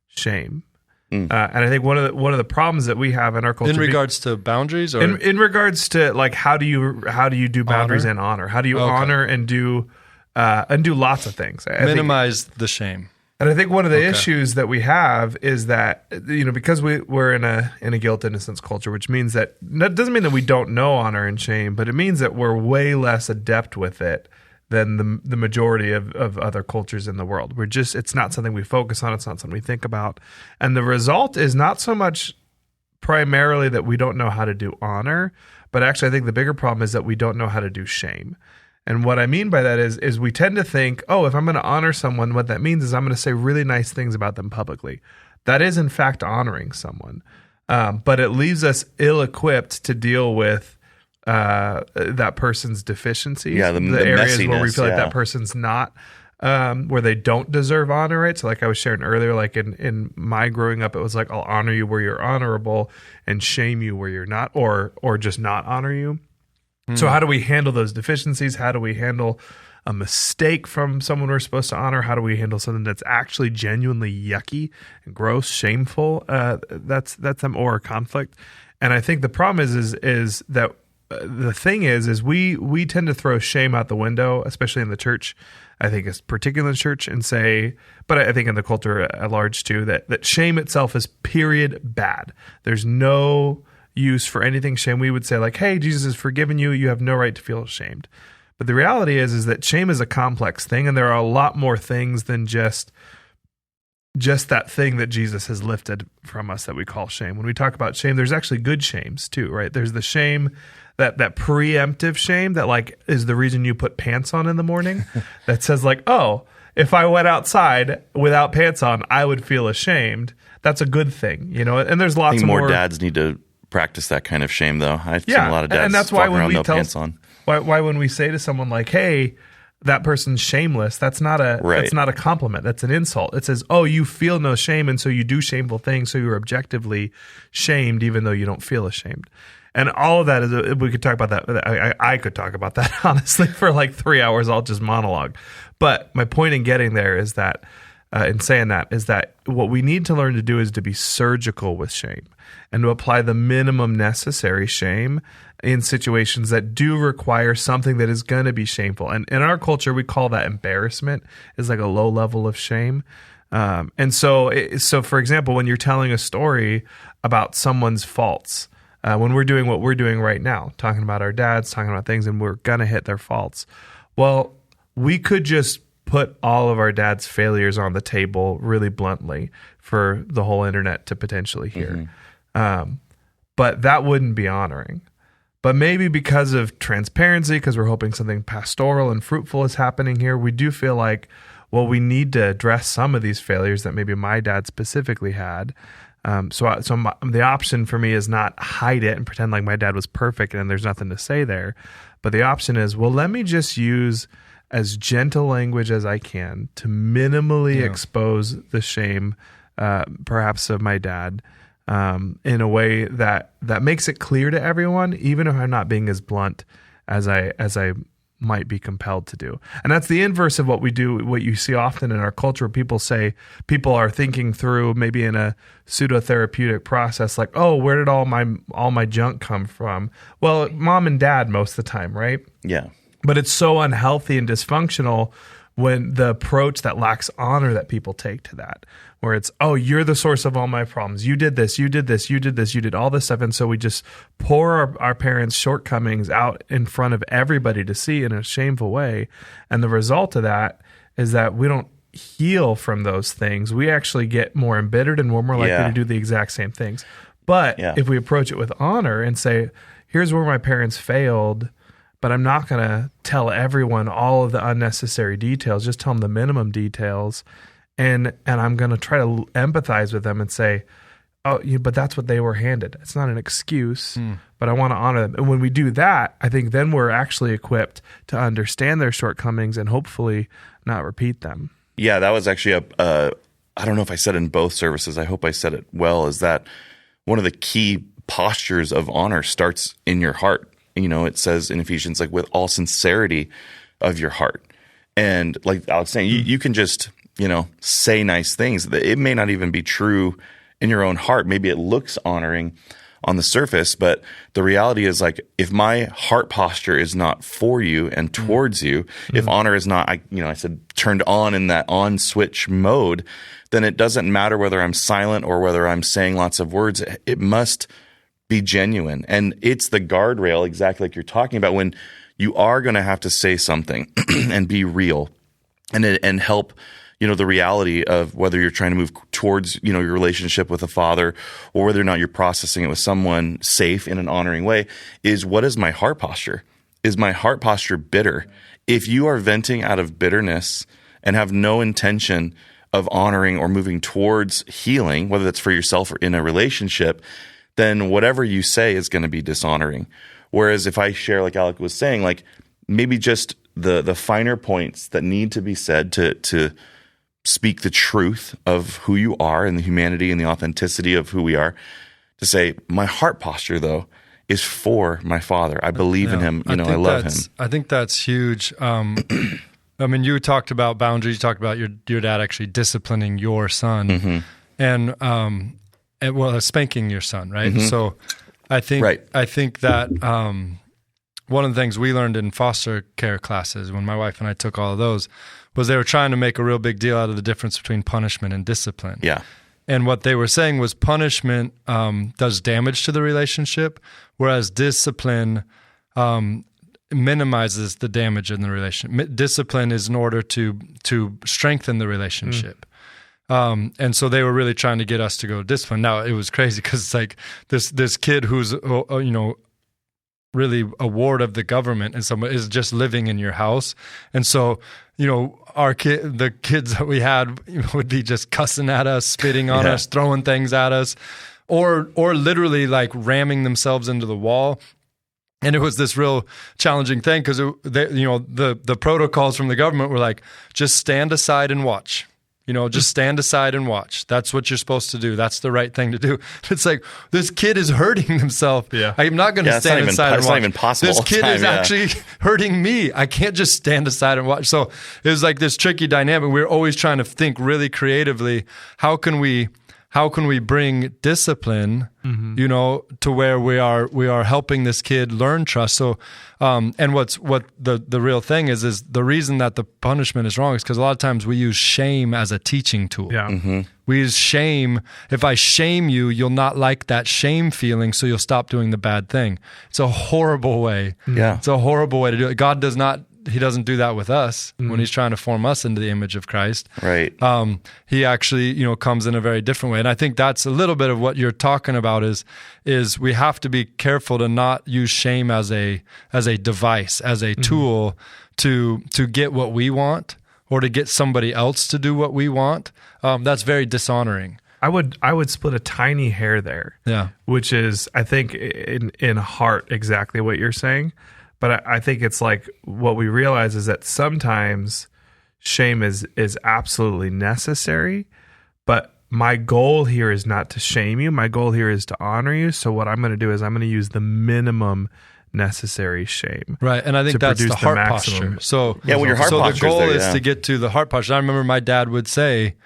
shame. And I think one of the problems that we have in our culture, in regards to boundaries, or in regards to like how do you do boundaries and honor? How do you honor and do lots of things? Minimize the shame. And I think one of the issues that we have is that, you know, because we're in a guilt innocence culture, which means that doesn't mean that we don't know honor and shame, but it means that we're way less adept with it than the majority of other cultures in the world. It's not something we focus on. It's not something we think about. And the result is not so much primarily that we don't know how to do honor, but actually I think the bigger problem is that we don't know how to do shame. And what I mean by that is we tend to think, oh, if I'm going to honor someone, what that means is I'm going to say really nice things about them publicly. That is, in fact, honoring someone. But it leaves us ill-equipped to deal with that person's deficiencies. Yeah, the areas where we feel like that person's not, where they don't deserve honor, right? So like I was sharing earlier, like in my growing up, it was like, I'll honor you where you're honorable and shame you where you're not, or just not honor you. So how do we handle those deficiencies? How do we handle a mistake from someone we're supposed to honor? How do we handle something that's actually genuinely yucky and gross, shameful? That's them, or a conflict. And I think the problem is that the thing is we tend to throw shame out the window, especially in the church. I think it's particular in church, and say, but I think in the culture at large too, that shame itself is period bad. There's no use for anything shame. We would say like, hey, Jesus has forgiven you. You have no right to feel ashamed. But the reality is that shame is a complex thing, and there are a lot more things than just that thing that Jesus has lifted from us that we call shame. When we talk about shame, there's actually good shames too, right? There's the shame that preemptive shame that like is the reason you put pants on in the morning that says like, oh, if I went outside without pants on, I would feel ashamed. That's a good thing, you know? And there's lots of more dads need to practice that kind of shame, though. I've seen a lot of dads and that's why when we no pants on. Why when we say to someone like, hey, that person's shameless, that's not a compliment. That's an insult. It says, oh, you feel no shame, and so you do shameful things, so you're objectively shamed even though you don't feel ashamed. And all of that is, we could talk about that. I could talk about that, honestly, for like 3 hours. I'll just monologue. But my point in getting there is that, in saying that, is that what we need to learn to do is to be surgical with shame and to apply the minimum necessary shame in situations that do require something that is going to be shameful. And in our culture, we call that embarrassment, is like a low level of shame. And so for example, when you're telling a story about someone's faults, when we're doing what we're doing right now, talking about our dads, talking about things, and we're going to hit their faults, well, we could just put all of our dad's failures on the table really bluntly for the whole internet to potentially hear. But that wouldn't be honoring. But maybe because of transparency, because we're hoping something pastoral and fruitful is happening here, we do feel like, well, we need to address some of these failures that maybe my dad specifically had. The option for me is not hide it and pretend like my dad was perfect and there's nothing to say there. But the option is, well, let me just use as gentle language as I can to minimally expose the shame, perhaps of my dad, in a way that makes it clear to everyone, even if I'm not being as blunt as I might be compelled to do. And that's the inverse of what we do, what you see often in our culture. People are thinking through, maybe in a pseudo-therapeutic process, like, oh, where did all my junk come from? Well, mom and dad most of the time, right? Yeah. But it's so unhealthy and dysfunctional when the approach that lacks honor that people take to that, where it's, oh, you're the source of all my problems. You did this, you did this, you did this, you did all this stuff. And so we just pour our parents' shortcomings out in front of everybody to see in a shameful way. And the result of that is that we don't heal from those things. We actually get more embittered and we're more likely to do the exact same things. But if we approach it with honor and say, here's where my parents failed, but I'm not going to tell everyone all of the unnecessary details, just tell them the minimum details. And I'm going to try to empathize with them and say, oh, but that's what they were handed. It's not an excuse, but I want to honor them. And when we do that, I think then we're actually equipped to understand their shortcomings and hopefully not repeat them. Yeah, that was actually I don't know if I said in both services, I hope I said it well, is that one of the key postures of honor starts in your heart. It says in Ephesians, like, with all sincerity of your heart. And like Alex saying, you can just, say nice things. It may not even be true in your own heart. Maybe it looks honoring on the surface, but the reality is, like, if my heart posture is not for you and towards you, if honor is not, I said turned on in that on switch mode, then it doesn't matter whether I'm silent or whether I'm saying lots of words. It must be genuine. And it's the guardrail, exactly like you're talking about, when you are going to have to say something and be real and help, the reality of whether you're trying to move towards, your relationship with a father or whether or not you're processing it with someone safe in an honoring way, is, what is my heart posture? Is my heart posture bitter? If you are venting out of bitterness and have no intention of honoring or moving towards healing, whether that's for yourself or in a relationship, then whatever you say is going to be dishonoring. Whereas if I share, like Alec was saying, like, maybe just the finer points that need to be said to speak the truth of who you are and the humanity and the authenticity of who we are, to say, my heart posture, though, is for my father. I believe in him. I love him. I think that's huge. You talked about boundaries. You talked about your dad actually disciplining your son and spanking your son, right? Mm-hmm. So I think that one of the things we learned in foster care classes when my wife and I took all of those was they were trying to make a real big deal out of the difference between punishment and discipline. Yeah. And what they were saying was punishment does damage to the relationship, whereas discipline minimizes the damage in the relationship. Discipline is in order to strengthen the relationship. And so they were really trying to get us to go discipline. Now, it was crazy because it's like this kid who's, really a ward of the government and someone is just living in your house. And so, the kids that we had would be just cussing at us, spitting on us, throwing things at us, or literally like ramming themselves into the wall. And it was this real challenging thing because the protocols from the government were like, just stand aside and watch. Just stand aside and watch. That's what you're supposed to do. That's the right thing to do. It's like, this kid is hurting himself. Yeah. I'm not going to stand aside and watch. It's not even possible. This kid is actually hurting me. I can't just stand aside and watch. So it was like this tricky dynamic. We were always trying to think really creatively. How can we bring discipline, to where we are helping this kid learn trust? So, and what the real thing is the reason that the punishment is wrong is because a lot of times we use shame as a teaching tool. Yeah. Mm-hmm. We use shame. If I shame you, you'll not like that shame feeling, so you'll stop doing the bad thing. It's a horrible way. Yeah. It's a horrible way to do it. God does not. He doesn't do that with us when he's trying to form us into the image of Christ. Right. He actually, comes in a very different way. And I think that's a little bit of what you're talking about is we have to be careful to not use shame as a device, as a tool to get what we want or to get somebody else to do what we want. That's very dishonoring. I would split a tiny hair there. Yeah. Which is, I think, in heart exactly what you're saying. But I think it's like what we realize is that sometimes shame is absolutely necessary. But my goal here is not to shame you. My goal here is to honor you. So what I'm going to do is I'm going to use the minimum necessary shame. Right. And I think that's the heart posture. So, yeah, well, your heart posture. So the goal is to get to the heart posture. I remember my dad would say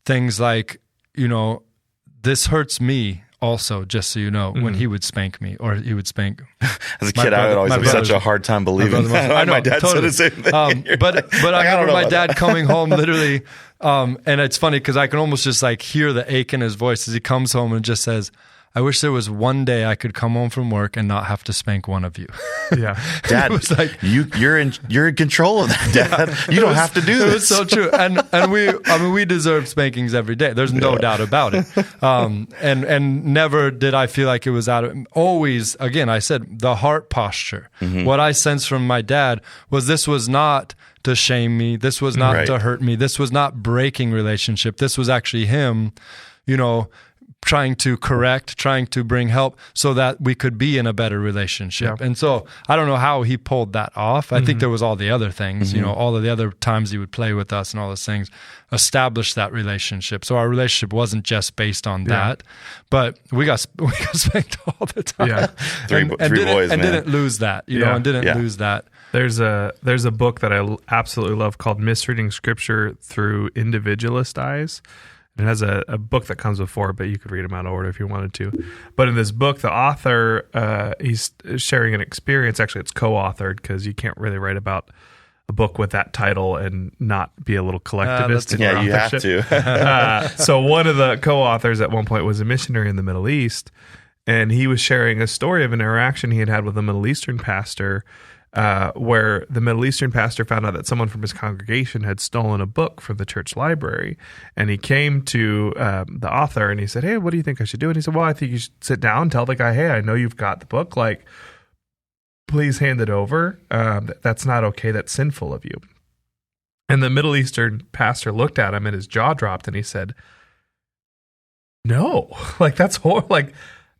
things like, this hurts me, also, just so you know, when he would spank me or he would spank. As a kid, I would always have such a hard time believing that. I know, my dad totally. said the same thing. But I remember my dad that. coming home literally, and it's funny because I can almost just like hear the ache in his voice as he comes home and just says, I wish there was one day I could come home from work and not have to spank one of you. Yeah. Dad, it was like, you're in control of that, Dad. Yeah, you don't have to do this. It was so true. And we deserve spankings every day. There's no doubt about it. And never did I feel like it was always, again, I said the heart posture. What I sensed from my dad was this was not to shame me. This was not to hurt me. This was not breaking relationship. This was actually him, trying to correct, trying to bring help so that we could be in a better relationship. Yeah. And so I don't know how he pulled that off. I think there was all the other things, all of the other times he would play with us and all those things established that relationship. So our relationship wasn't just based on that, but we got spanked all the time. Yeah. Three boys, and man. didn't lose that, and didn't lose that. There's a book that I absolutely love called Misreading Scripture Through Individualist Eyes. It has a book that comes before, but you could read them out of order if you wanted to. But in this book, the author, he's sharing an experience. Actually, it's co-authored because you can't really write about a book with that title and not be a little collectivist in your authorship. You have to. So one of the co-authors at one point was a missionary in the Middle East, and he was sharing a story of an interaction he had with a Middle Eastern pastor where the Middle Eastern pastor found out that someone from his congregation had stolen a book from the church library. And he came to the author and he said, hey, what do you think I should do? And he said, well, I think you should sit down and tell the guy, hey, I know you've got the book. Like, please hand it over. That's not okay. That's sinful of you. And the Middle Eastern pastor looked at him and his jaw dropped and he said, no, like that's horrible. Like,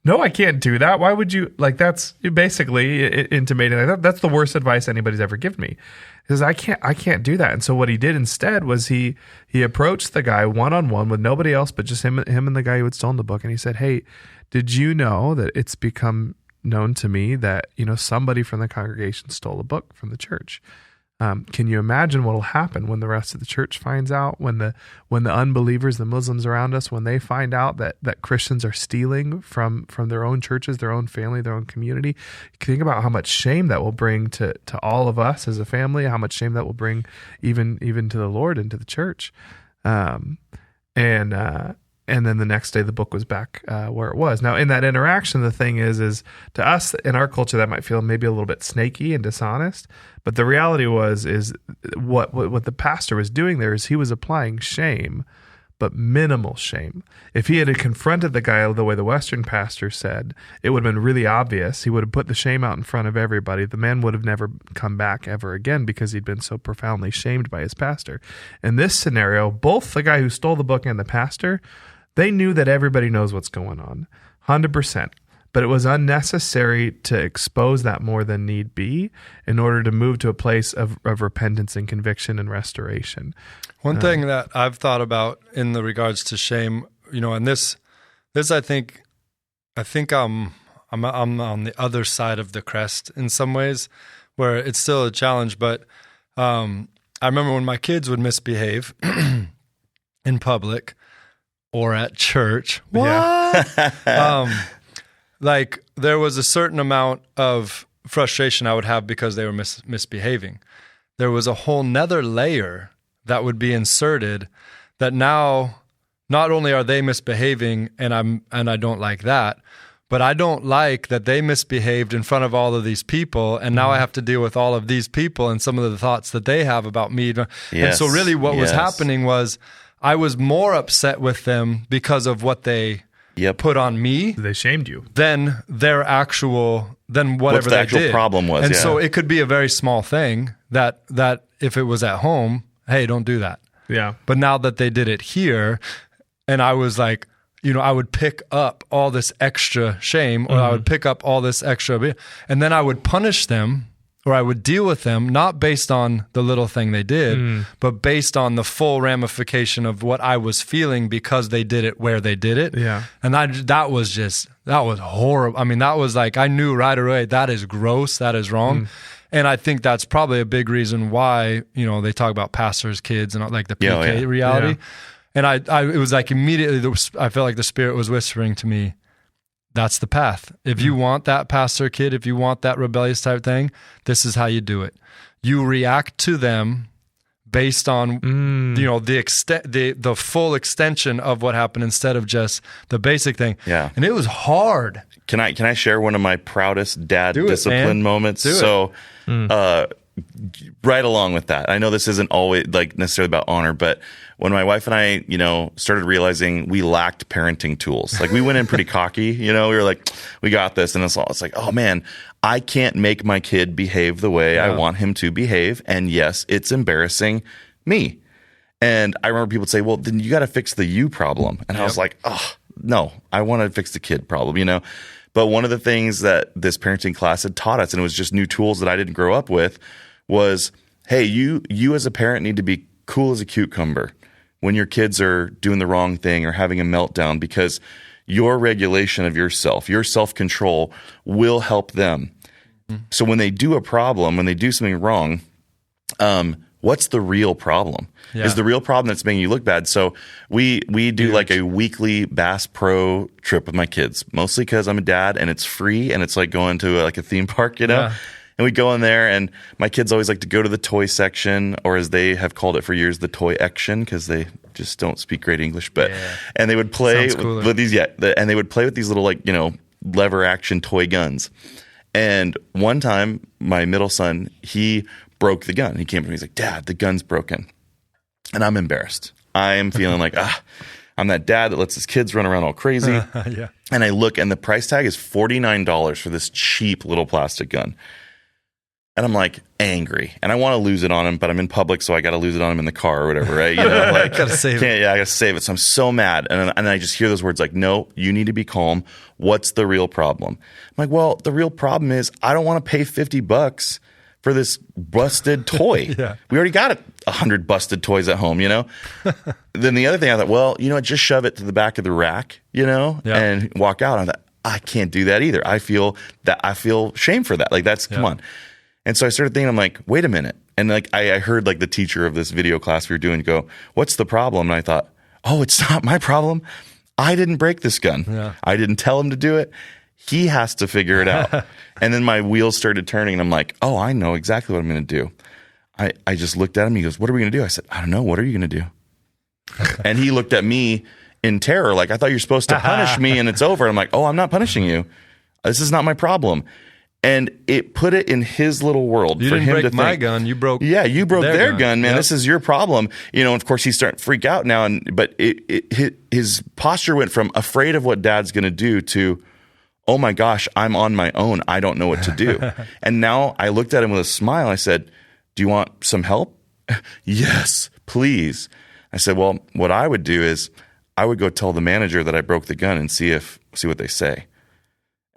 no, I can't do that. Why would you? Like, that's basically intimating. Like, that's the worst advice anybody's ever given me. He says, I can't do that. And so what he did instead was he approached the guy one-on-one with nobody else but just him and the guy who had stolen the book. And he said, hey, did you know that it's become known to me that, somebody from the congregation stole a book from the church? Can you imagine what will happen when the rest of the church finds out, when the unbelievers, the Muslims around us, when they find out that Christians are stealing from their own churches, their own family, their own community? You can think about how much shame that will bring to all of us as a family, how much shame that will bring even to the Lord and to the church. And then the next day, the book was back where it was. Now, in that interaction, the thing is to us in our culture that might feel maybe a little bit snaky and dishonest. But the reality is what the pastor was doing there is he was applying shame, but minimal shame. If he had confronted the guy the way the Western pastor said, it would have been really obvious. He would have put the shame out in front of everybody. The man would have never come back ever again because he'd been so profoundly shamed by his pastor. In this scenario, both the guy who stole the book and the pastor, they knew that everybody knows what's going on, 100%. But it was unnecessary to expose that more than need be in order to move to a place of repentance and conviction and restoration. One thing that I've thought about in the regards to shame, and this I think I'm on the other side of the crest in some ways, where it's still a challenge. But I remember when my kids would misbehave in public or at church. What? Yeah. Like there was a certain amount of frustration I would have because they were misbehaving. There was a whole nother layer that would be inserted that now not only are they misbehaving and I don't like that, but I don't like that they misbehaved in front of all of these people and now I have to deal with all of these people and some of the thoughts that they have about me. Yes. And so really what was happening was I was more upset with them because of what they put on me. They shamed you. Than whatever the they actual did. Problem was. And so it could be a very small thing that if it was at home, hey, don't do that. Yeah. But now that they did it here, and I was like, I would pick up all this extra shame, or I would pick up all this extra, and then I would punish them, or I would deal with them, not based on the little thing they did, but based on the full ramification of what I was feeling because they did it where they did it. Yeah. And that was horrible. I mean, that was like, I knew right away, that is gross, that is wrong. And I think that's probably a big reason why, they talk about pastors' kids and like the PK reality. Yeah. And it was like immediately, I felt like the Spirit was whispering to me, that's the path. If you want that pastor kid, if you want that rebellious type thing, this is how you do it. You react to them based on the full extension of what happened instead of just the basic thing. Yeah. And it was hard. Can I share one of my proudest dad discipline moments? Right along with that, I know this isn't always like necessarily about honor, but when my wife and I, started realizing we lacked parenting tools, like we went in pretty cocky, we were like, we got this. And it's like, oh man, I can't make my kid behave the way I want him to behave. And yes, it's embarrassing me. And I remember people would say, well, then you got to fix the you problem. And I was like, oh, no, I want to fix the kid problem, But one of the things that this parenting class had taught us, and it was just new tools that I didn't grow up with, was, hey, you as a parent need to be cool as a cucumber when your kids are doing the wrong thing or having a meltdown, because your regulation of yourself, your self-control will help them. Mm-hmm. So when they do a problem, when they do something wrong, what's the real problem? Yeah. Is the real problem that's making you look bad? So we do like a weekly Bass Pro trip with my kids, mostly because I'm a dad and it's free and it's like going to like a theme park, Yeah. And we go in there, and my kids always like to go to the toy section, or as they have called it for years, the toy action, because they just don't speak great English. But and they would play with these, and they would play with these little lever action toy guns. And one time, my middle son, he broke the gun. He came to me, he's like, "Dad, the gun's broken," and I'm embarrassed. I am feeling like I'm that dad that lets his kids run around all crazy. Yeah. And I look, and the price tag is $49 for this cheap little plastic gun. And I'm like angry, and I want to lose it on him, but I'm in public, so I got to lose it on him in the car or whatever, right? Gotta save it. Yeah, I got to save it. So I'm so mad, and I just hear those words like, "No, you need to be calm. What's the real problem?" I'm like, "Well, the real problem is I don't want to pay $50 for this busted toy. Yeah. We already got 100 busted toys at home, Then the other thing, I thought, well, just shove it to the back of the rack, and walk out. I thought, I can't do that either. I feel shame for that. Like come on. And so I started thinking, I'm like, wait a minute. And I heard the teacher of this video class we were doing go, "What's the problem?" And I thought, oh, it's not my problem. I didn't break this gun. Yeah. I didn't tell him to do it. He has to figure it out. And then my wheels started turning, and I'm like, oh, I know exactly what I'm going to do. I just looked at him. He goes, "What are we going to do?" I said, "I don't know. What are you going to do?" And he looked at me in terror, like, "I thought you're supposed to punish me and it's over." I'm like, "Oh, I'm not punishing you. This is not my problem." And it put it in his little world for him to think. You didn't break my gun. You broke you broke their gun, man. Yep. This is your problem. And of course, he's starting to freak out now. But his posture went from afraid of what dad's going to do to, oh my gosh, I'm on my own. I don't know what to do. And now I looked at him with a smile. I said, "Do you want some help?" "Yes, please." I said, "Well, what I would do is I would go tell the manager that I broke the gun and see what they say."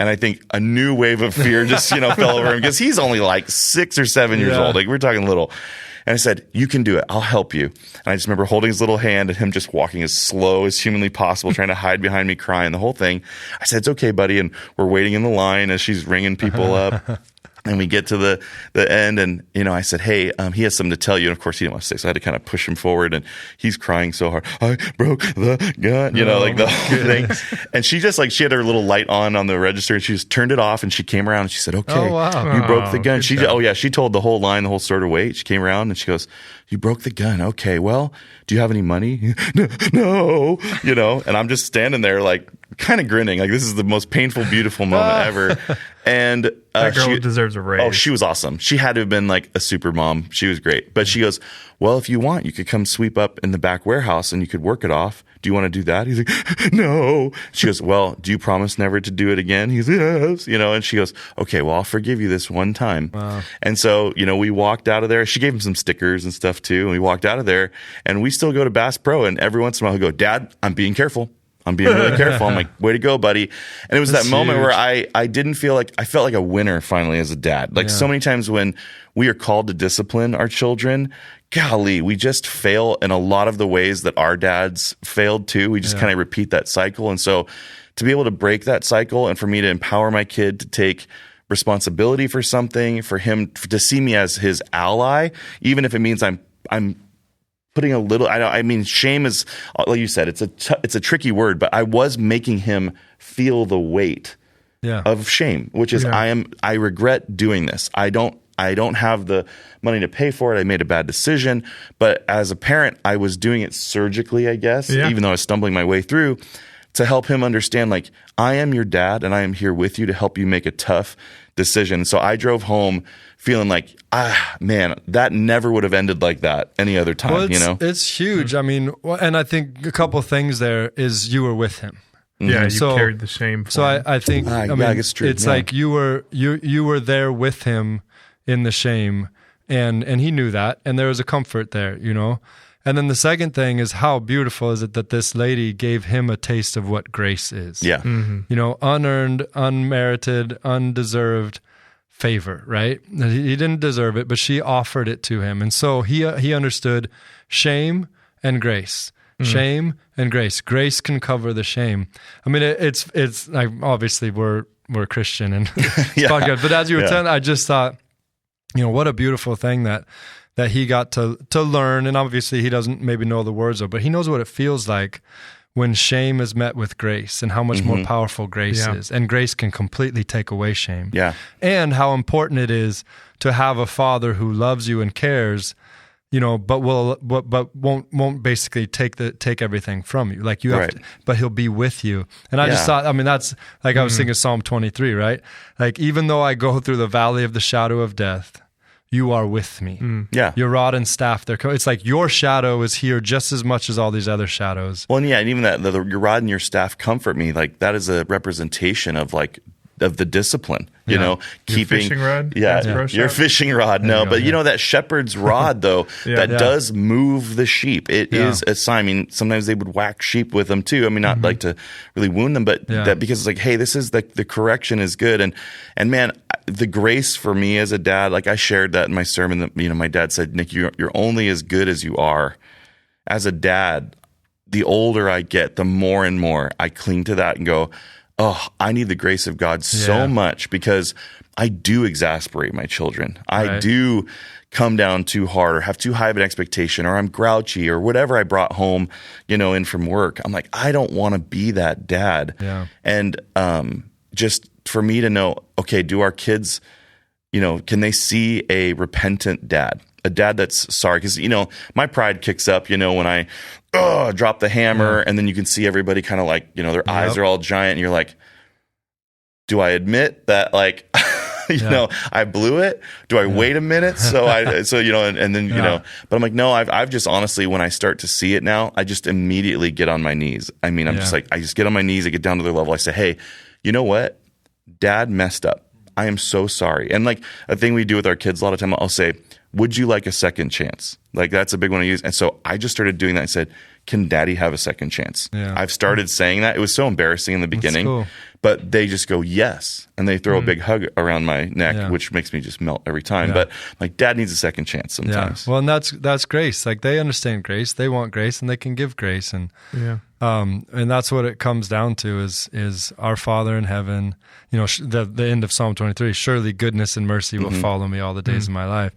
And I think a new wave of fear just, fell over him, because he's only like 6 or 7 years old. Like, we're talking little. And I said, "You can do it. I'll help you." And I just remember holding his little hand and him just walking as slow as humanly possible, trying to hide behind me, crying, the whole thing. I said, "It's okay, buddy." And we're waiting in the line as she's ringing people up. And we get to the end, and I said, "Hey, he has something to tell you." And of course, he didn't want to say, so I had to kind of push him forward. And he's crying so hard. "I broke the gun," the whole thing. And she just she had her little light on the register, and she just turned it off. And she came around and she said, "Okay, oh, wow. You broke the gun." She told the whole line, the whole story to wait. She came around and she goes, "You broke the gun. Okay, well, do you have any money?" No. And I'm just standing there kind of grinning, this is the most painful, beautiful moment ever. And that girl deserves a raise. Oh, she was awesome. She had to have been a super mom. She was great. But she goes, "Well, if you want, you could come sweep up in the back warehouse and you could work it off. Do you want to do that?" He's like, "No." She goes, "Well, do you promise never to do it again?" He's like, "Yes." And she goes, "Okay, well, I'll forgive you this one time." Wow. And so, we walked out of there. She gave him some stickers and stuff too. And we walked out of there, and we still go to Bass Pro. And every once in a while he'll go, "Dad, I'm being careful. I'm being really careful." I'm like, "Way to go, buddy." And it was that moment where I didn't feel I felt like a winner finally as a dad. So many times when we are called to discipline our children, golly, we just fail in a lot of the ways that our dads failed too. We just kind of repeat that cycle. And so to be able to break that cycle, and for me to empower my kid to take responsibility for something, for him to see me as his ally, even if it means I'm putting a little. I mean, shame is, like you said, it's a tricky word, but I was making him feel the weight of shame, which is I regret doing this. I don't have the money to pay for it. I made a bad decision, but as a parent, I was doing it surgically, I guess, even though I was stumbling my way through, to help him understand, like, I am your dad and I am here with you to help you make a tough decision. So I drove home feeling like, man, that never would have ended like that any other time, well, it's huge. I mean, and I think a couple of things there is you were with him. Yeah, you carried the shame for him. I think, I mean, it's true. It's like you were there with him in the shame, and he knew that, and there was a comfort there, And then the second thing is, how beautiful is it that this lady gave him a taste of what grace is? Yeah. Unearned, unmerited, undeserved favor, right? He didn't deserve it, but she offered it to him. And so he understood shame and grace. Shame and grace. Grace can cover the shame. I mean, it's like, obviously we're Christian and podcast, but as you were telling, I just thought, what a beautiful thing that he got to learn. And obviously he doesn't maybe know the words of, but he knows what it feels like when shame is met with grace, and how much more powerful grace is. And grace can completely take away shame. Yeah. And how important it is to have a father who loves you and cares, but won't basically take everything from you. Like you have to, but he'll be with you. And I just thought, I mean, that's like I was thinking Psalm 23, right? Like, even though I go through the valley of the shadow of death, you are with me. Yeah. Your rod and staff, it's like your shadow is here just as much as all these other shadows. Well, and even that, your rod and your staff comfort me. Like, that is a representation of the discipline, keeping your fishing rod. Your fishing rod. No, but that shepherd's rod though, does move the sheep. It is a sign. I mean, sometimes they would whack sheep with them too. I mean, not like to really wound them, but that because it's like, hey, this is the correction is good. And man, the grace for me as a dad, like I shared that in my sermon that, my dad said, Nick, you're only as good as you are. As a dad, the older I get, the more and more I cling to that and go, oh, I need the grace of God so much, because I do exasperate my children. I do come down too hard or have too high of an expectation, or I'm grouchy or whatever I brought home, in from work. I'm like, I don't want to be that dad. Yeah. And just for me to know, okay, do our kids, can they see a repentant dad? A dad that's sorry, because my pride kicks up when I drop the hammer, and then you can see everybody kind of like their eyes are all giant, and you're like, do I admit that like I blew it? Do I wait a minute and then but I'm like, no, I've just honestly, when I start to see it now, I just immediately get on my knees. I mean, I'm just like, I just get on my knees, I get down to their level, I say, hey, you know what, Dad messed up, I am so sorry. And like a thing we do with our kids a lot of time, I'll say, would you like a second chance? Like, that's a big one I use. And so I just started doing that. I said, can Daddy have a second chance? Yeah. I've started saying that. It was so embarrassing in the beginning, cool. But they just go, yes. And they throw a big hug around my neck, which makes me just melt every time. But like, Dad needs a second chance sometimes. Yeah. Well, and that's grace. Like, they understand grace. They want grace, and they can give grace. And, and that's what it comes down to is our Father in heaven, the end of Psalm 23, surely goodness and mercy will follow me all the days of my life.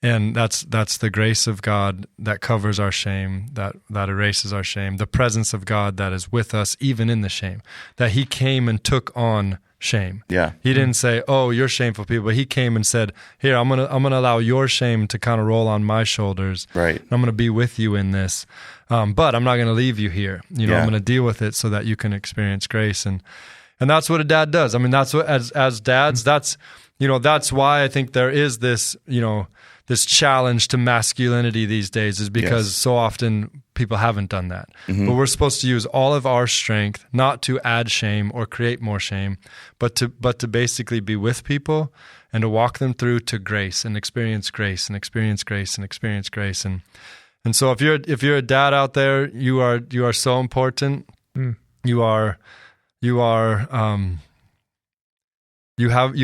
And that's the grace of God that covers our shame, that erases our shame, the presence of God that is with us even in the shame, that he came and took on shame. Yeah. He didn't say, oh, you're shameful people, but he came and said, here, I'm going to allow your shame to kind of roll on my shoulders. Right. I'm going to be with you in this. But I'm not going to leave you here. I'm going to deal with it so that you can experience grace. And that's what a dad does. I mean, that's what, as dads, that's why I think there is this, this challenge to masculinity these days, is because so often people haven't done that. Mm-hmm. But we're supposed to use all of our strength, not to add shame or create more shame, but to basically be with people and to walk them through to grace and experience grace and experience grace and experience grace. And so if you're a dad out there, you are so important. You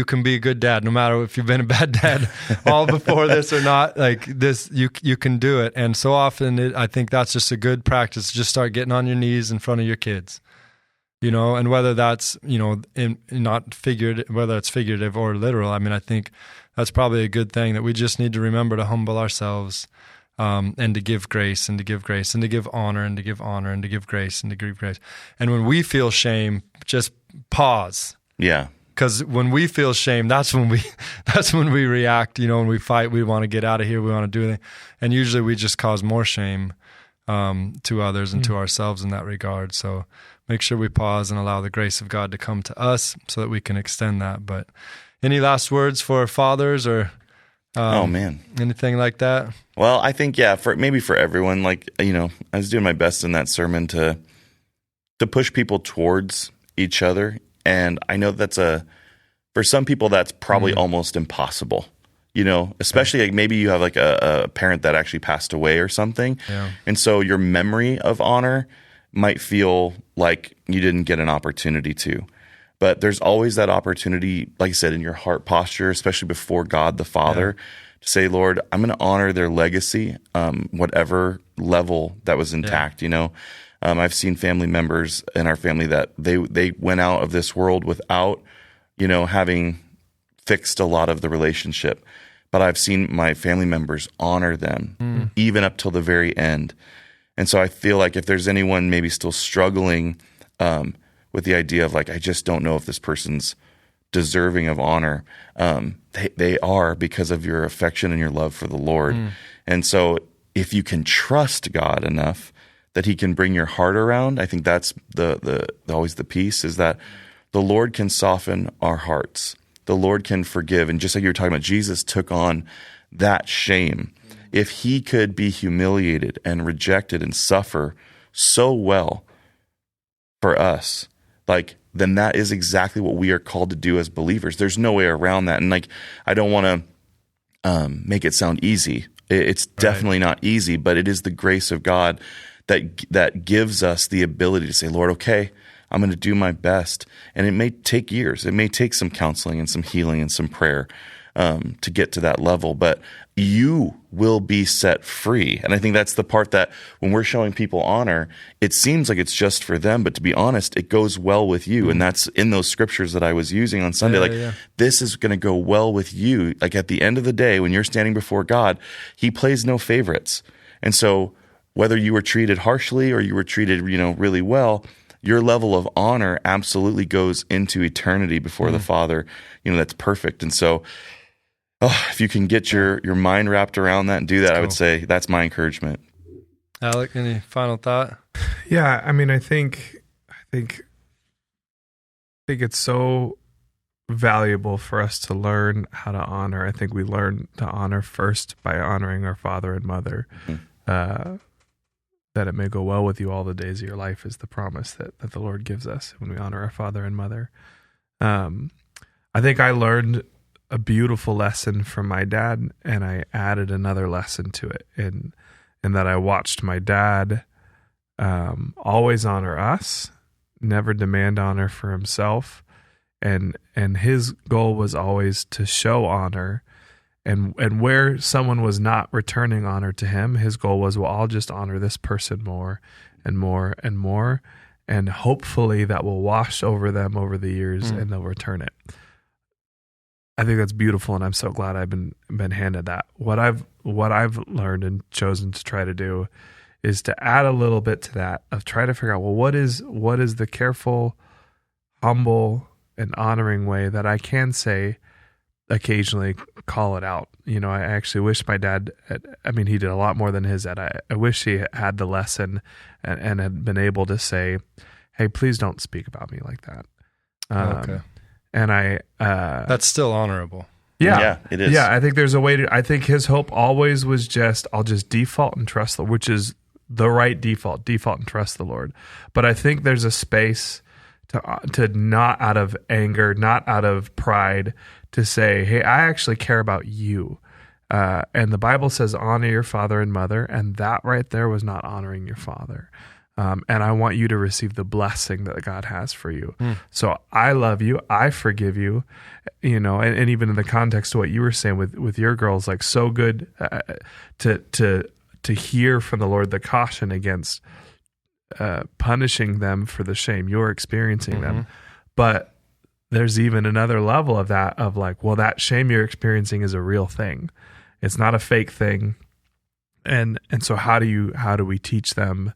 can be a good dad, no matter if you've been a bad dad all before this or not. Like this, you can do it. And so often, I think that's just a good practice. Just start getting on your knees in front of your kids, and whether that's, whether it's figurative or literal. I mean, I think that's probably a good thing, that we just need to remember to humble ourselves and to give grace and to give grace and to give honor and to give honor and to give grace and to give grace. And when we feel shame, just pause. Yeah. Because when we feel shame, that's when we react. When we fight, we want to get out of here. We want to do anything, and usually we just cause more shame to others and to ourselves in that regard. So make sure we pause and allow the grace of God to come to us so that we can extend that. But any last words for fathers or anything like that? Well, I think for everyone. Like I was doing my best in that sermon to push people towards each other. And I know for some people, that's probably almost impossible, especially like maybe you have like a parent that actually passed away or something. Yeah. And so your memory of honor might feel like you didn't get an opportunity to. But there's always that opportunity, like I said, in your heart posture, especially before God the Father, to say, Lord, I'm going to honor their legacy, whatever level that was intact, I've seen family members in our family that they went out of this world without, having fixed a lot of the relationship. But I've seen my family members honor them even up till the very end. And so I feel like if there's anyone maybe still struggling with the idea of like, I just don't know if this person's deserving of honor, they are because of your affection and your love for the Lord. And so if you can trust God enough that he can bring your heart around, I think that's the always the piece, is that the Lord can soften our hearts. The Lord can forgive. And just like you were talking about, Jesus took on that shame. If he could be humiliated and rejected and suffer so well for us, then that is exactly what we are called to do as believers. There's no way around that. And I don't want to make it sound easy. It's definitely not easy, but it is the grace of God that gives us the ability to say, Lord, okay, I'm going to do my best. And it may take years. It may take some counseling and some healing and some prayer to get to that level, but you will be set free. And I think that's the part that when we're showing people honor, it seems like it's just for them, but to be honest, it goes well with you. And that's in those scriptures that I was using on Sunday. This is going to go well with you. Like at the end of the day, when you're standing before God, he plays no favorites. And so whether you were treated harshly or you were treated, really well, your level of honor absolutely goes into eternity before the Father, that's perfect. And so if you can get your mind wrapped around that and do that, I would say that's my encouragement. Alec, any final thought? Yeah, I mean, I think it's so valuable for us to learn how to honor. I think we learn to honor first by honoring our father and mother. That it may go well with you all the days of your life is the promise that the Lord gives us when we honor our father and mother. I think I learned a beautiful lesson from my dad, and I added another lesson to it, in that I watched my dad always honor us, never demand honor for himself, and his goal was always to show honor. And where someone was not returning honor to him, his goal was, well, I'll just honor this person more and more and more. And hopefully that will wash over them over the years and they'll return it. I think that's beautiful. And I'm so glad I've been handed that. What I've learned and chosen to try to do is to add a little bit to that, of try to figure out, well, what is the careful, humble, and honoring way that I can say, occasionally call it out. I actually wish my dad, he did a lot more than his dad. I wish he had the lesson and had been able to say, hey, please don't speak about me like that. Okay. And that's still honorable. Yeah, it is. Yeah, I think there's a way I think his hope always was I'll just default and trust which is the right default and trust the Lord. But I think there's a space to not out of anger, not out of pride, to say, hey, I actually care about you. And the Bible says, honor your father and mother. And that right there was not honoring your father. And I want you to receive the blessing that God has for you. So I love you. I forgive you. And even in the context of what you were saying with your girls, like so good to hear from the Lord the caution against punishing them for the shame you're experiencing them. But there's even another level of that, of like, well, that shame you're experiencing is a real thing. It's not a fake thing. And so how do we teach them,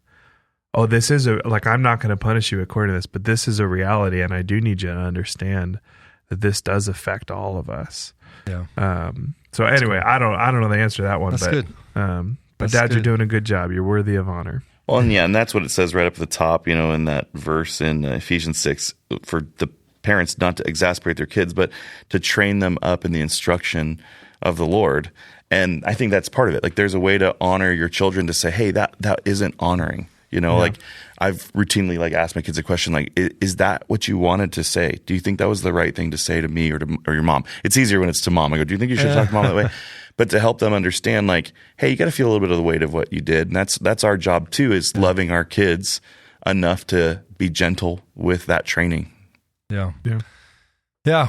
oh, this is I'm not going to punish you according to this, but this is a reality, and I do need you to understand that this does affect all of us. Yeah. So anyway, I don't know the answer to that one. That's but, good. But Dad, you're doing a good job. You're worthy of honor. Well, and that's what it says right up at the top, in that verse in Ephesians 6, for the parents not to exasperate their kids, but to train them up in the instruction of the Lord. And I think that's part of it. Like, there's a way to honor your children to say, hey, that isn't honoring. Like, I've routinely asked my kids a question like, is that what you wanted to say? Do you think that was the right thing to say to me or your mom? It's easier when it's to mom. I go, do you think you should talk to mom that way? But to help them understand, like, hey, you got to feel a little bit of the weight of what you did. And that's our job too, is loving our kids enough to be gentle with that training. Yeah.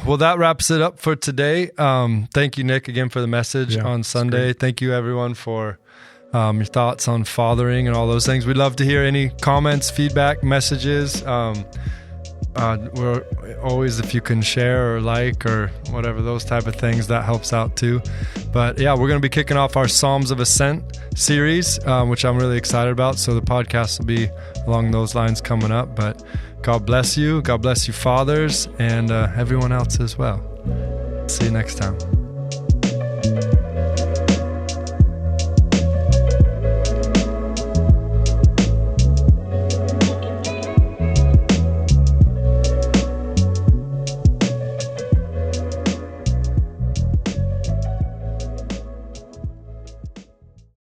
Well, that wraps it up for today. Thank you, Nick, again for the message on Sunday. Thank you, everyone, for your thoughts on fathering and all those things. We'd love to hear any comments, feedback, messages. We're always, if you can share or like or whatever, those type of things, that helps out too. But yeah, we're going to be kicking off our Psalms of Ascent series, which I'm really excited about. So the podcast will be along those lines coming up. But God bless you. God bless you, fathers, and everyone else as well. See you next time.